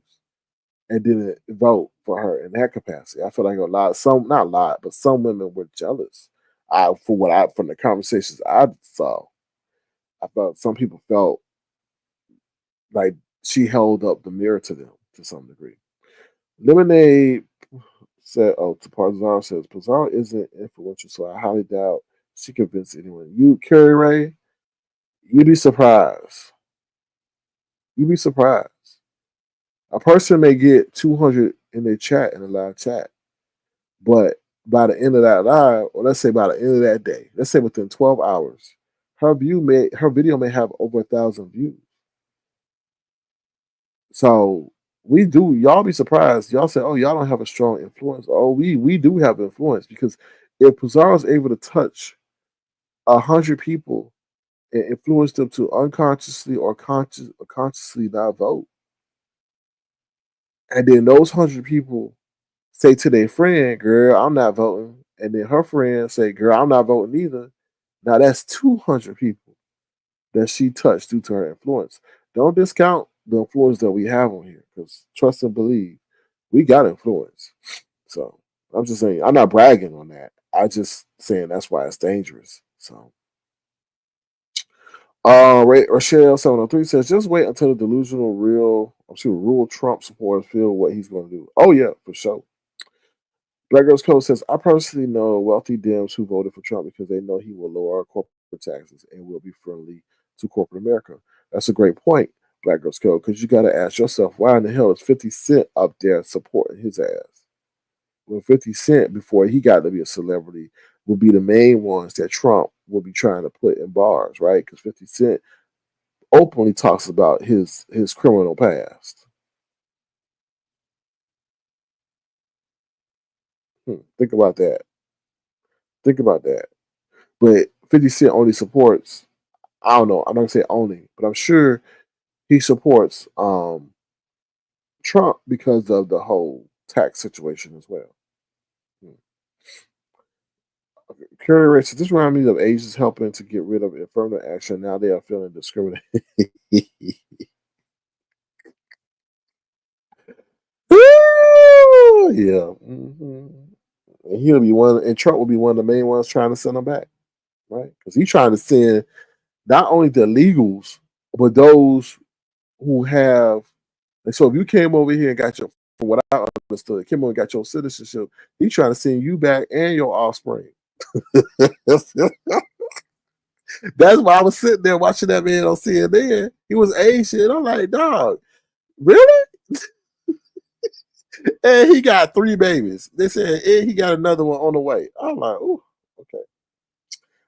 and didn't vote for her in that capacity. I feel like a lot, some not a lot, but some women were jealous. From the conversations I saw, I felt some people felt like she held up the mirror to them to some degree. Lemonade said, "Oh, to Pazar says Pazar isn't influential, so I highly doubt she convinced anyone. You, Carrie Ray, you'd be surprised. You'd be surprised. A person may get 200 in their chat in a live chat, but by the end of that live, or let's say by the end of that day, let's say within 12 hours, her video may have over 1,000 views. So We do. Y'all be surprised. Y'all say, "Oh, y'all don't have a strong influence." Oh, we do have influence because if Pizarro's able to touch 100 people and influence them to unconsciously or consciously not vote, and then those 100 people say to their friend, "Girl, I'm not voting," and then her friend say, "Girl, I'm not voting either." Now that's 200 people that she touched due to her influence. Don't discount the influence that we have on here because trust and believe, we got influence. So I'm just saying, I'm not bragging on that. I just saying that's why it's dangerous. So, Rochelle 703 says, just wait until the delusional rural Trump supporters feel what he's going to do. Oh yeah, for sure. Black Girls Code says, I personally know wealthy Dems who voted for Trump because they know he will lower corporate taxes and will be friendly to corporate America. That's a great point, Black Girls Code, because you got to ask yourself, why in the hell is 50 Cent up there supporting his ass? Well, 50 Cent, before he got to be a celebrity, will be the main ones that Trump will be trying to put in bars, right? Because 50 Cent openly talks about his criminal past. Think about that. Think about that. But 50 Cent only supports, I don't know, I'm not gonna say only, but I'm sure he supports Trump because of the whole tax situation as well. Hmm. Curry Ray says, this reminds me of Asians helping to get rid of affirmative action. Now they are feeling discriminated. Yeah. And he'll be one, and Trump will be one of the main ones trying to send them back, right? Because he's trying to send not only the illegals, but those who have. And so if you came over here and got your, from what I understood, came over and got your citizenship, he's trying to send you back and your offspring. That's why I was sitting there watching that man on CNN. He was Asian. I'm like, dog, really? And he got 3 babies. They said, and he got another one on the way. I'm like, oh, okay.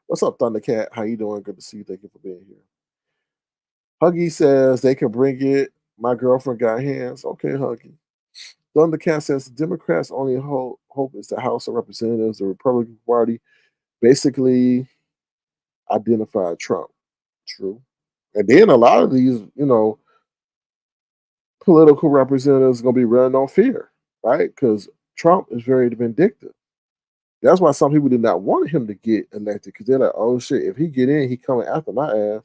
What's up, Thundercat? How you doing? Good to see you. Thank you for being here. Huggy says they can bring it. My girlfriend got hands. Okay, Huggy. Thundercat says the Democrats' only hope is the House of Representatives. The Republican Party basically identified Trump. True. And then a lot of these, political representatives are going to be running on fear, right? Because Trump is very vindictive. That's why some people did not want him to get elected because they're like, oh shit, if he get in, he coming after my ass.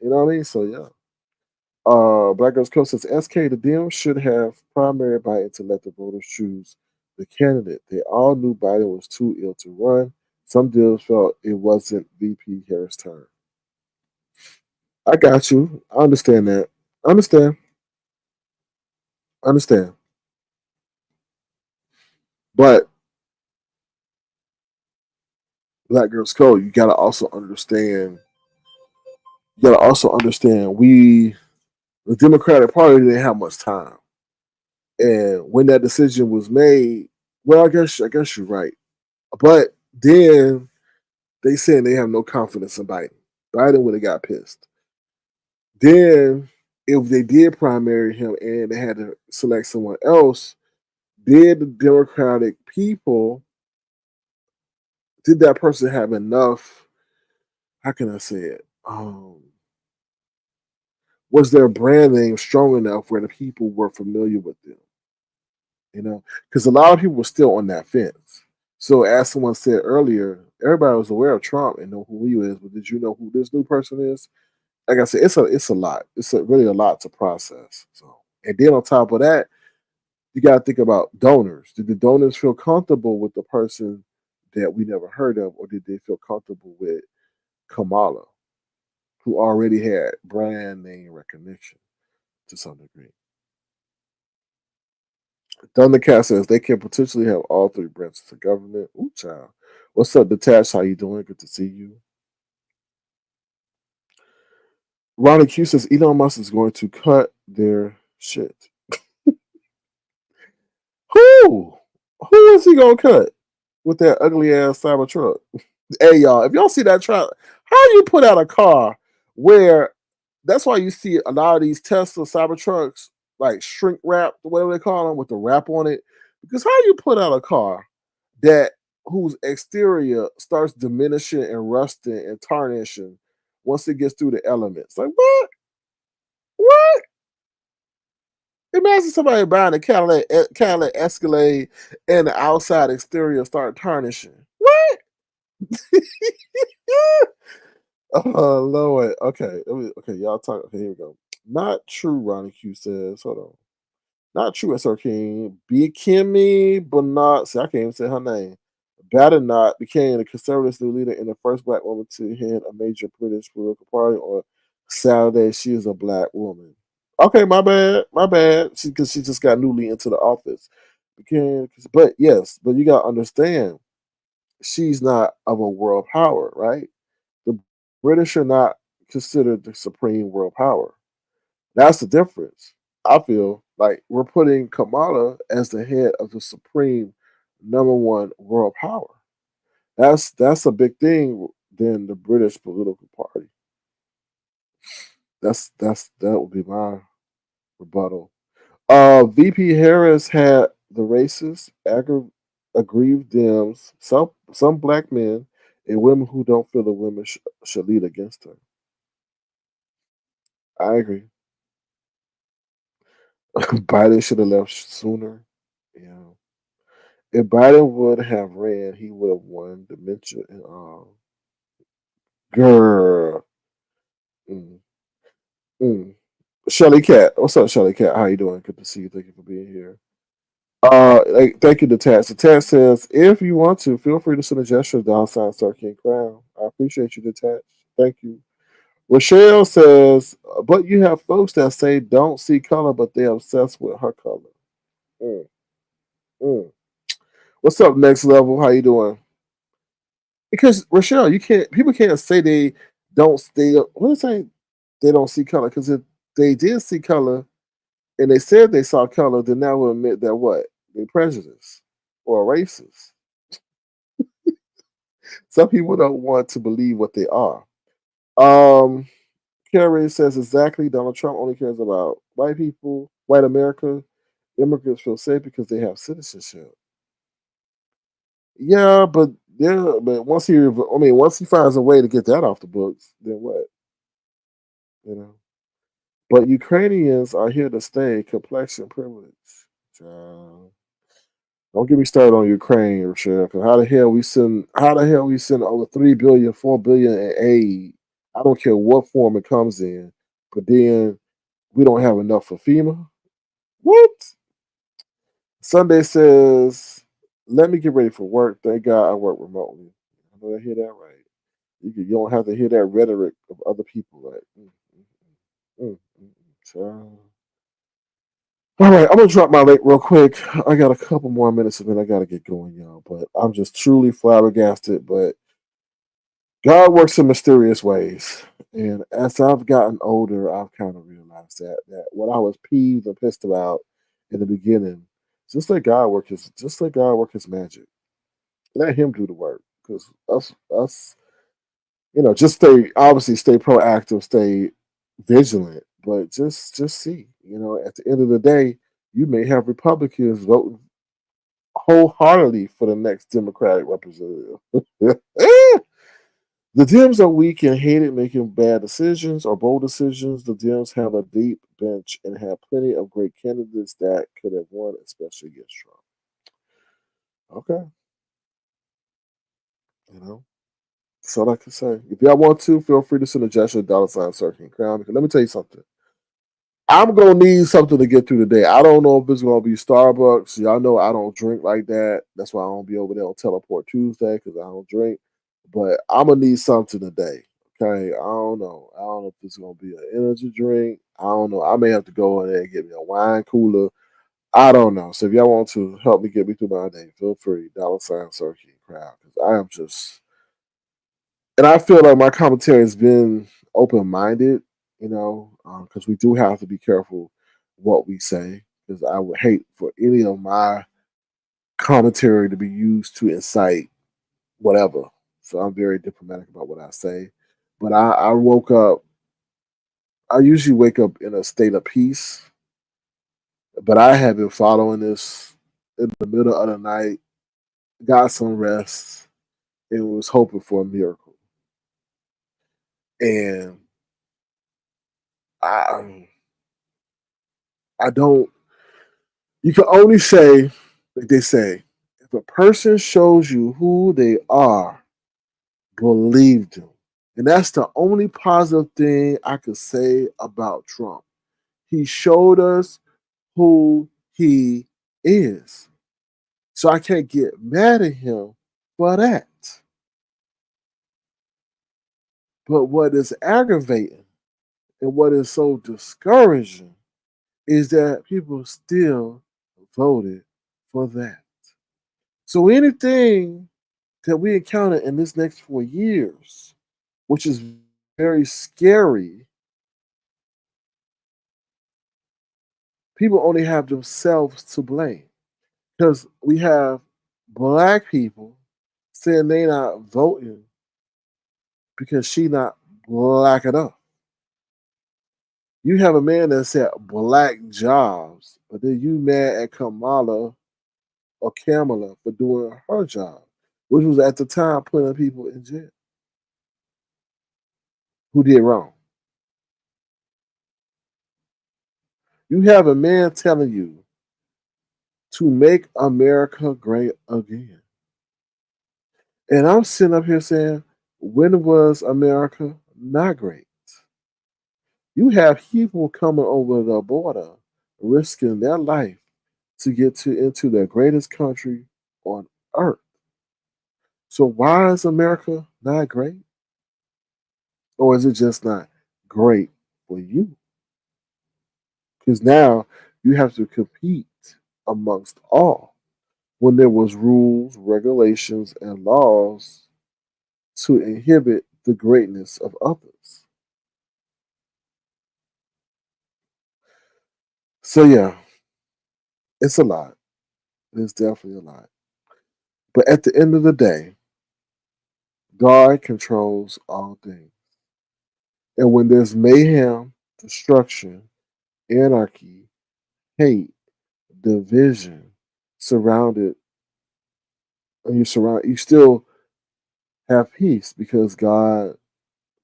You know what I mean? So yeah. Black Girls Club says SK the Dems should have primary Biden to let the voters choose the candidate. They all knew Biden was too ill to run. Some Dems felt it wasn't VP Harris' turn. I got you. I understand that. I understand. I understand. But Black Girls Code, you gotta also understand. You gotta also understand the Democratic Party didn't have much time. And when that decision was made, well, I guess you're right. But then they saying they have no confidence in Biden. Biden would have got pissed. Then if they did primary him and they had to select someone else, did the Democratic people, did that person have enough, how can I say it? Was their brand name strong enough where the people were familiar with them? Because a lot of people were still on that fence. So, as someone said earlier, everybody was aware of Trump and know who he is, but did you know who this new person is? Like I said, it's a lot. It's really a lot to process. So, and then on top of that, you got to think about donors. Did the donors feel comfortable with the person that we never heard of, or did they feel comfortable with Kamala, who already had brand name recognition to some degree? Thundercat says they can potentially have all 3 branches of government. Ooh, child. What's up, Detached? How you doing? Good to see you. Ronnie Q says Elon Musk is going to cut their shit. Who? Who is he gonna cut with that ugly ass cyber truck? Hey y'all, if y'all see that truck, how you put out a car where that's why you see a lot of these Tesla cyber trucks like shrink wrap, whatever they call them, with the wrap on it. Because how you put out a car that whose exterior starts diminishing and rusting and tarnishing once it gets through the elements? Like what? What? Imagine somebody buying a Cadillac Escalade and the outside exterior start tarnishing. What? Oh Lord. Okay. Okay, y'all talk. Okay, here we go. Not true, Ronnie Q says. Hold on. Not true, SR King. Be Kimmy Bernard. See, I can't even say her name. Badenoch became the conservative new leader and the first black woman to head a major British political party on Saturday. She is a black woman. Okay, my bad. My bad. Because she just got newly into the office. But yes, but you got to understand, she's not of a world power, right? The British are not considered the supreme world power. That's the difference. I feel like we're putting Kamala as the head of the supreme number one world power. That's a big thing than the British political party. That would be my rebuttal. VP Harris had the racist, aggrieved Dems, some black men, and women who don't feel the women should lead against her. I agree. Biden should have left sooner. Yeah. If Biden would have ran, he would have won dementia and girl. Mm, mm. Shelly Cat. What's up, Shelly Cat? How you doing? Good to see you. Thank you for being here. Thank you to Tats. The Tat says, if you want to, feel free to send a gesture down sign Star King Crown. I appreciate you, Detach. Thank you. Rochelle says, but you have folks that say don't see color, but they're obsessed with her color. Mm, mm. What's up, next level? How you doing? Because Rochelle, you can't. People can't say they don't. They what is say they don't see color? Because if they did see color and they said they saw color, then that would admit that what they prejudiced or racist. Some people don't want to believe what they are. Um, Kerry says exactly. Donald Trump only cares about white people, white America. Immigrants feel safe because they have citizenship. Yeah, but once he finds a way to get that off the books, then what? You know. But Ukrainians are here to stay. Complexion privilege. Child. Don't get me started on Ukraine, Rochelle. Because how the hell we send over 3 billion, 4 billion in aid? I don't care what form it comes in, but then we don't have enough for FEMA. What? Sunday says, "Let me get ready for work. Thank God I work remotely." I know I hear that right. You don't have to hear that rhetoric of other people. Like, child. All right, I'm gonna drop my link real quick. I got a couple more minutes and then I gotta get going, y'all. But I'm just truly flabbergasted. But God works in mysterious ways, and as I've gotten older, I've kind of realized that what I was peeved and pissed about in the beginning, just let God work His magic. Let Him do the work, because us, just stay proactive, stay vigilant, but just see, at the end of the day, you may have Republicans voting wholeheartedly for the next Democratic representative. The Dems are weak and hated making bad decisions or bold decisions. The Dems have a deep bench and have plenty of great candidates that could have won, especially against Trump. Okay, you know, that's all I can say. If y'all want to, feel free to send a gesture $ circling crown. Because let me tell you something. I'm gonna need something to get through the day. I don't know if it's gonna be Starbucks. Y'all know I don't drink like that. That's why I don't be over there on Teleport Tuesday because I don't drink. But I'm gonna need something today. Okay, I don't know. I don't know if it's gonna be an energy drink. I don't know. I may have to go in there and get me a wine cooler. I don't know. So if y'all want to help me get me through my day, feel free. $Circuit crowd because I am just, and I feel like my commentary has been open minded, because we do have to be careful what we say, because I would hate for any of my commentary to be used to incite whatever. So I'm very diplomatic about what I say. But I woke up, I usually wake up in a state of peace, But I have been following this in the middle of the night, got some rest, and was hoping for a miracle. And I, I don't. You can only say, like they say, if a person shows you who they are, believe them. And that's the only positive thing I could say about Trump. He showed us who he is. So I can't get mad at him for that. But what is aggravating and what is so discouraging is that people still voted for that. So anything that we encounter in this next 4 years, which is very scary, people only have themselves to blame. Because we have black people saying they not voting because she not black enough. You have a man that said black jobs, but then you mad at Kamala or Kamala for doing her job, which was at the time putting people in jail who did wrong. You have a man telling you to make America great again. And I'm sitting up here saying, when was America not great? You have people coming over the border risking their life to get to into the greatest country on earth. So why is America not great? Or is it just not great for you? Because now you have to compete amongst all when there was rules, regulations, and laws to inhibit the greatness of others. So yeah, it's a lot. It's definitely a lot. But at the end of the day, God controls all things. And when there's mayhem, destruction, anarchy, hate, division surrounded, and you still have peace because God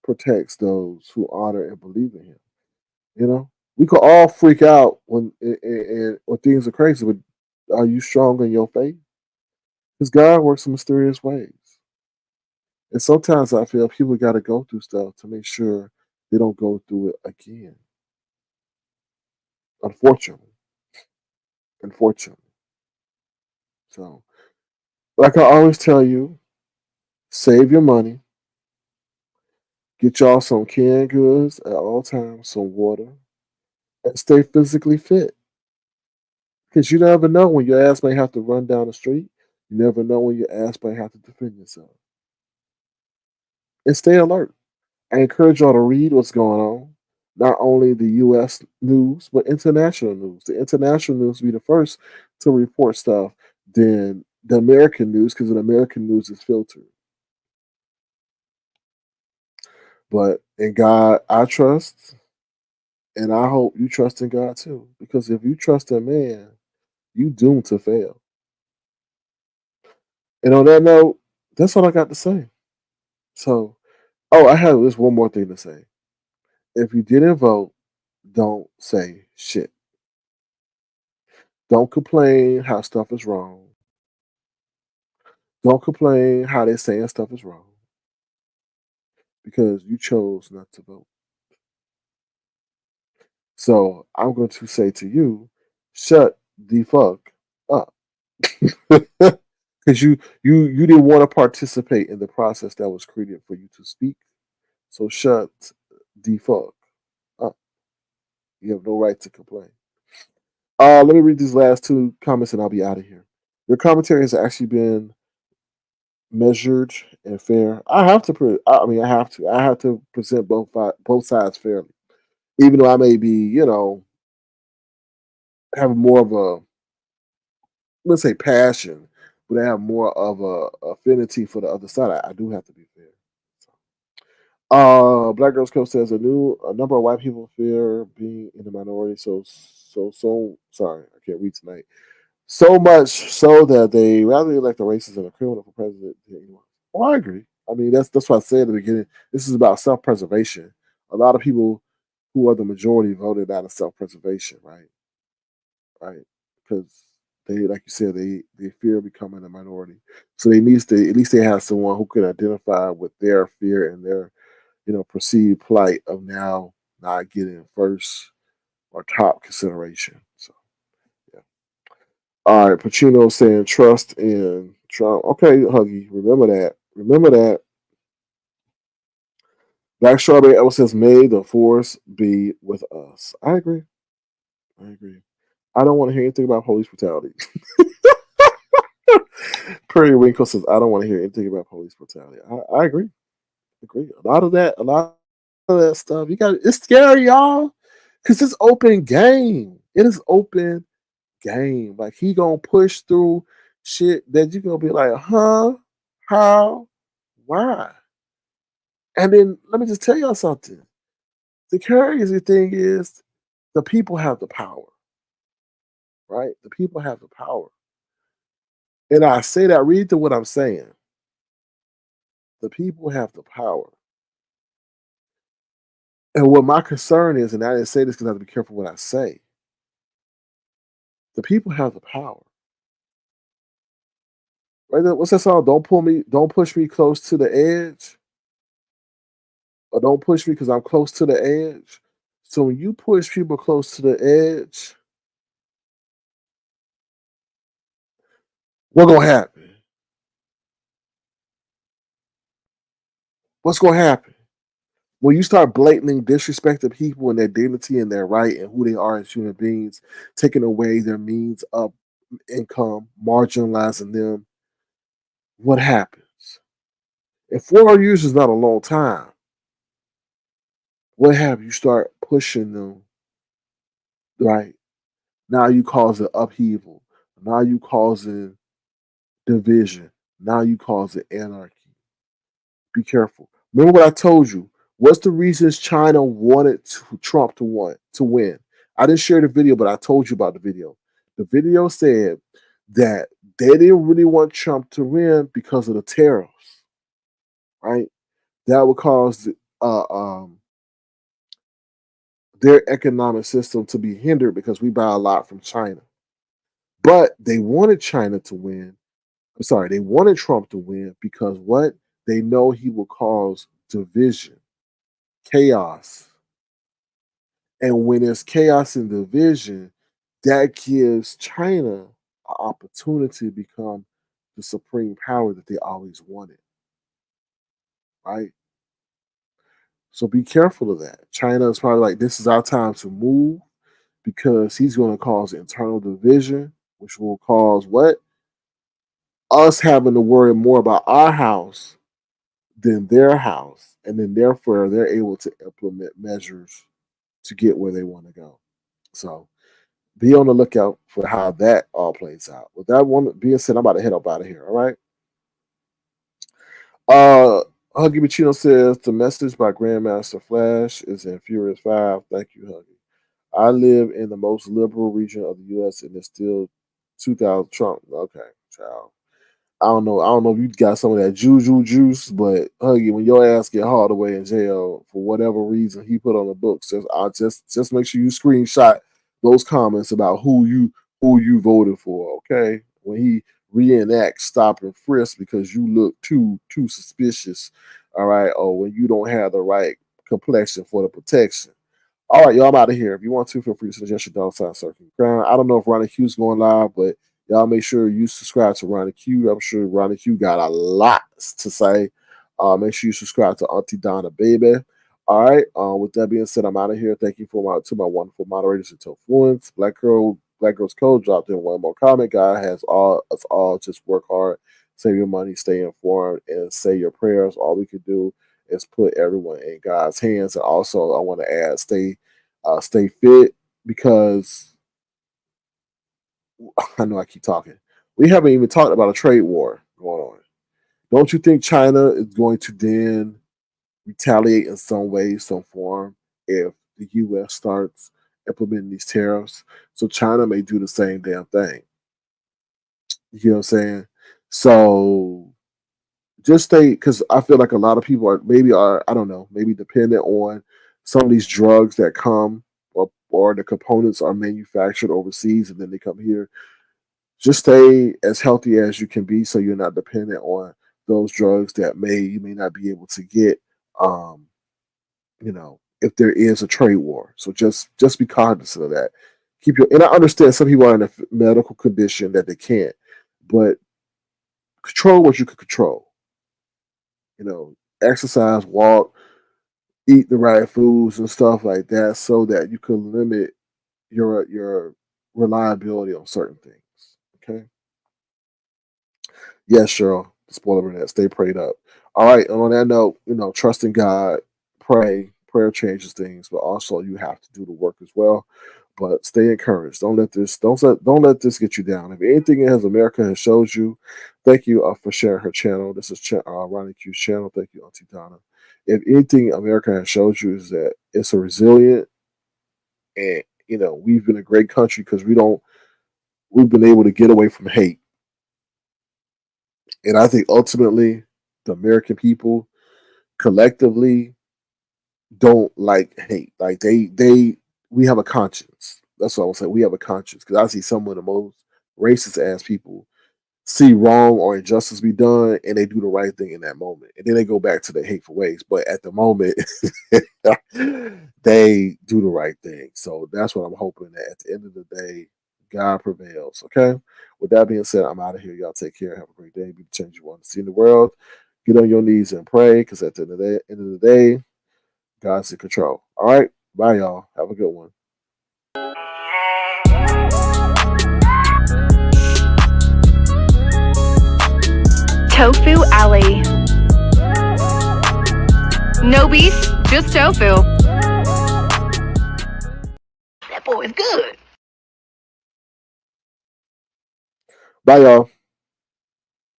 protects those who honor and believe in Him. You know, we could all freak out when things are crazy, but are you strong in your faith? Because God works in mysterious ways. And sometimes I feel people got to go through stuff to make sure they don't go through it again. Unfortunately, unfortunately. So, like I always tell you, save your money, get y'all some canned goods at all times, some water, and stay physically fit. Because you never know when your ass may have to run down the street. You never know when your ass may have to defend yourself. And stay alert. I encourage y'all to read what's going on. Not only the U.S. news, but international news. The international news will be the first to report stuff than the American news, because the American news is filtered. But in God, I trust, and I hope you trust in God too. Because if you trust in man, you doomed to fail. And on that note, that's all I got to say. So, oh, I have this one more thing to say. If you didn't vote, don't say shit. Don't complain how stuff is wrong. Don't complain how they're saying stuff is wrong because you chose not to vote. So I'm going to say to you, shut the fuck up. Because you didn't want to participate in the process that was created for you to speak. So shut the fuck up. You have no right to complain. Let me read these last two comments and I'll be out of here. Your commentary has actually been measured and fair. I have to. I have to present both sides fairly, even though I may be, have more of a, let's say, passion, but I have more of a affinity for the other side. I do have to be fair. So, Black Girls Club says a number of white people fear being in the minority. So sorry, I can't read tonight. So much so that they rather elect a racist and a criminal for president than anyone. Well, I agree. I mean, that's what I said at the beginning. This is about self preservation. A lot of people who are the majority voted out of self preservation, right? Right? Because they, like you said, they fear becoming a minority. So they needs to at least they have someone who can identify with their fear and their perceived plight of now not getting first or top consideration. So yeah. All right, Pacino saying trust in Trump. Okay, Huggy, remember that. Remember that. Black Strawberry ever since May the force be with us. I agree. I agree. I don't want to hear anything about police brutality. Perry Winkle says I don't want to hear anything about police brutality. I agree. Agree. A lot of that stuff. You got it's scary, y'all, because it's open game. It is open game. Like he gonna push through shit that you gonna be like, huh, how, why? And then let me just tell y'all something. The crazy thing is, the people have the power, right? The people have the power, and I say that. Read to what I'm saying. The people have the power, and what my concern is, and I didn't say this because I have to be careful what I say. The people have the power. Right? What's that song? Don't push me close to the edge, or don't push me because I'm close to the edge. So when you push people close to the edge, what gonna happen? What's gonna happen? When you start blatantly disrespecting people and their dignity and their right and who they are as human beings, taking away their means of income, marginalizing them, what happens? If 4 years is not a long time, what happens? You start pushing them, right? Now you causing upheaval. Now you causing division. Now you causing anarchy. Be careful. Remember what I told you. What's the reasons China wanted Trump to win? I didn't share the video, but I told you about the video. The video said that they didn't really want Trump to win because of the tariffs, right? That would cause uh, um, their economic system to be hindered because we buy a lot from China. But they wanted China to win. I'm sorry, they wanted Trump to win because what? They know he will cause division, chaos. And when there's chaos and division, that gives China an opportunity to become the supreme power that they always wanted, right? So be careful of that. China is probably like, this is our time to move because he's going to cause internal division, which will cause what? Us having to worry more about our house than their house. And then therefore they're able to implement measures to get where they want to go. So be on the lookout for how that all plays out. With that one being said, I'm about to head up out of here. All right. Huggy Machino says the message by Grandmaster Flash is in Furious 5. Thank you, Huggy. I live in the most liberal region of the U.S. and it's still 2000 Trump. Okay, child. I don't know if you got some of that juju juice, but Huggy, when your ass get hauled away in jail for whatever reason he put on the books, just make sure you screenshot those comments about who you voted for. Okay, when he reenacts stop and frisk because you look too suspicious. All right, or when you don't have the right complexion for the protection. All right, y'all, I'm out of here. If you want to, feel free to suggest your dollar sign circle ground. I don't know if Ronnie Q's going live, but y'all make sure you subscribe to Ronnie Q. I'm sure Ronnie Q got a lot to say. Make sure you subscribe to Auntie Donna Baby. All right. With that being said, I'm out of here. Thank you to my wonderful moderators until Fluence. Black Girls Code dropped in one more comment. God has us all just work hard, save your money, stay informed, and say your prayers. All we can do is put everyone in God's hands. And also, I want to add, stay fit because I know I keep talking. We haven't even talked about a trade war going on. Don't you think China is going to then retaliate in some way, some form, if the U.S. starts implementing these tariffs. So China may do the same damn thing. You know what I'm saying? So just stay, because I feel like a lot of people are I don't know, maybe dependent on some of these drugs that come, or the components are manufactured overseas and then they come here. Just stay as healthy as you can be so you're not dependent on those drugs that you may not be able to get, um if there is a trade war. So just be cognizant of that. And I understand some people are in a medical condition that they can't, but control what you can control. Exercise, walk, eat the right foods and stuff like that, so that you can limit your reliability on certain things. Okay. Yes, Cheryl. Spoiler that. Stay prayed up. All right. And on that note, trust in God, pray. Prayer changes things, but also you have to do the work as well. But stay encouraged. Don't let this get you down. If anything has America has showed you, thank you for sharing her channel. This is Ronnie Q's channel. Thank you, Auntie Donna. If anything America has showed you is that it's a resilient, and we've been a great country because we've been able to get away from hate. And I think ultimately the American people collectively don't like hate. Like we have a conscience. That's what I would say. We have a conscience, because I see some of the most racist ass people see wrong or injustice be done, and they do the right thing in that moment, and then they go back to their hateful ways. But at the moment, they do the right thing. So that's what I'm hoping, that at the end of the day, God prevails. Okay. With that being said, I'm out of here. Y'all take care. Have a great day. Be the change you want to see in the world. Get on your knees and pray, because at the end of the day, God's in control. All right. Bye, y'all. Have a good one. Tofu Alley. No beef, just tofu. That boy is good. Bye, y'all.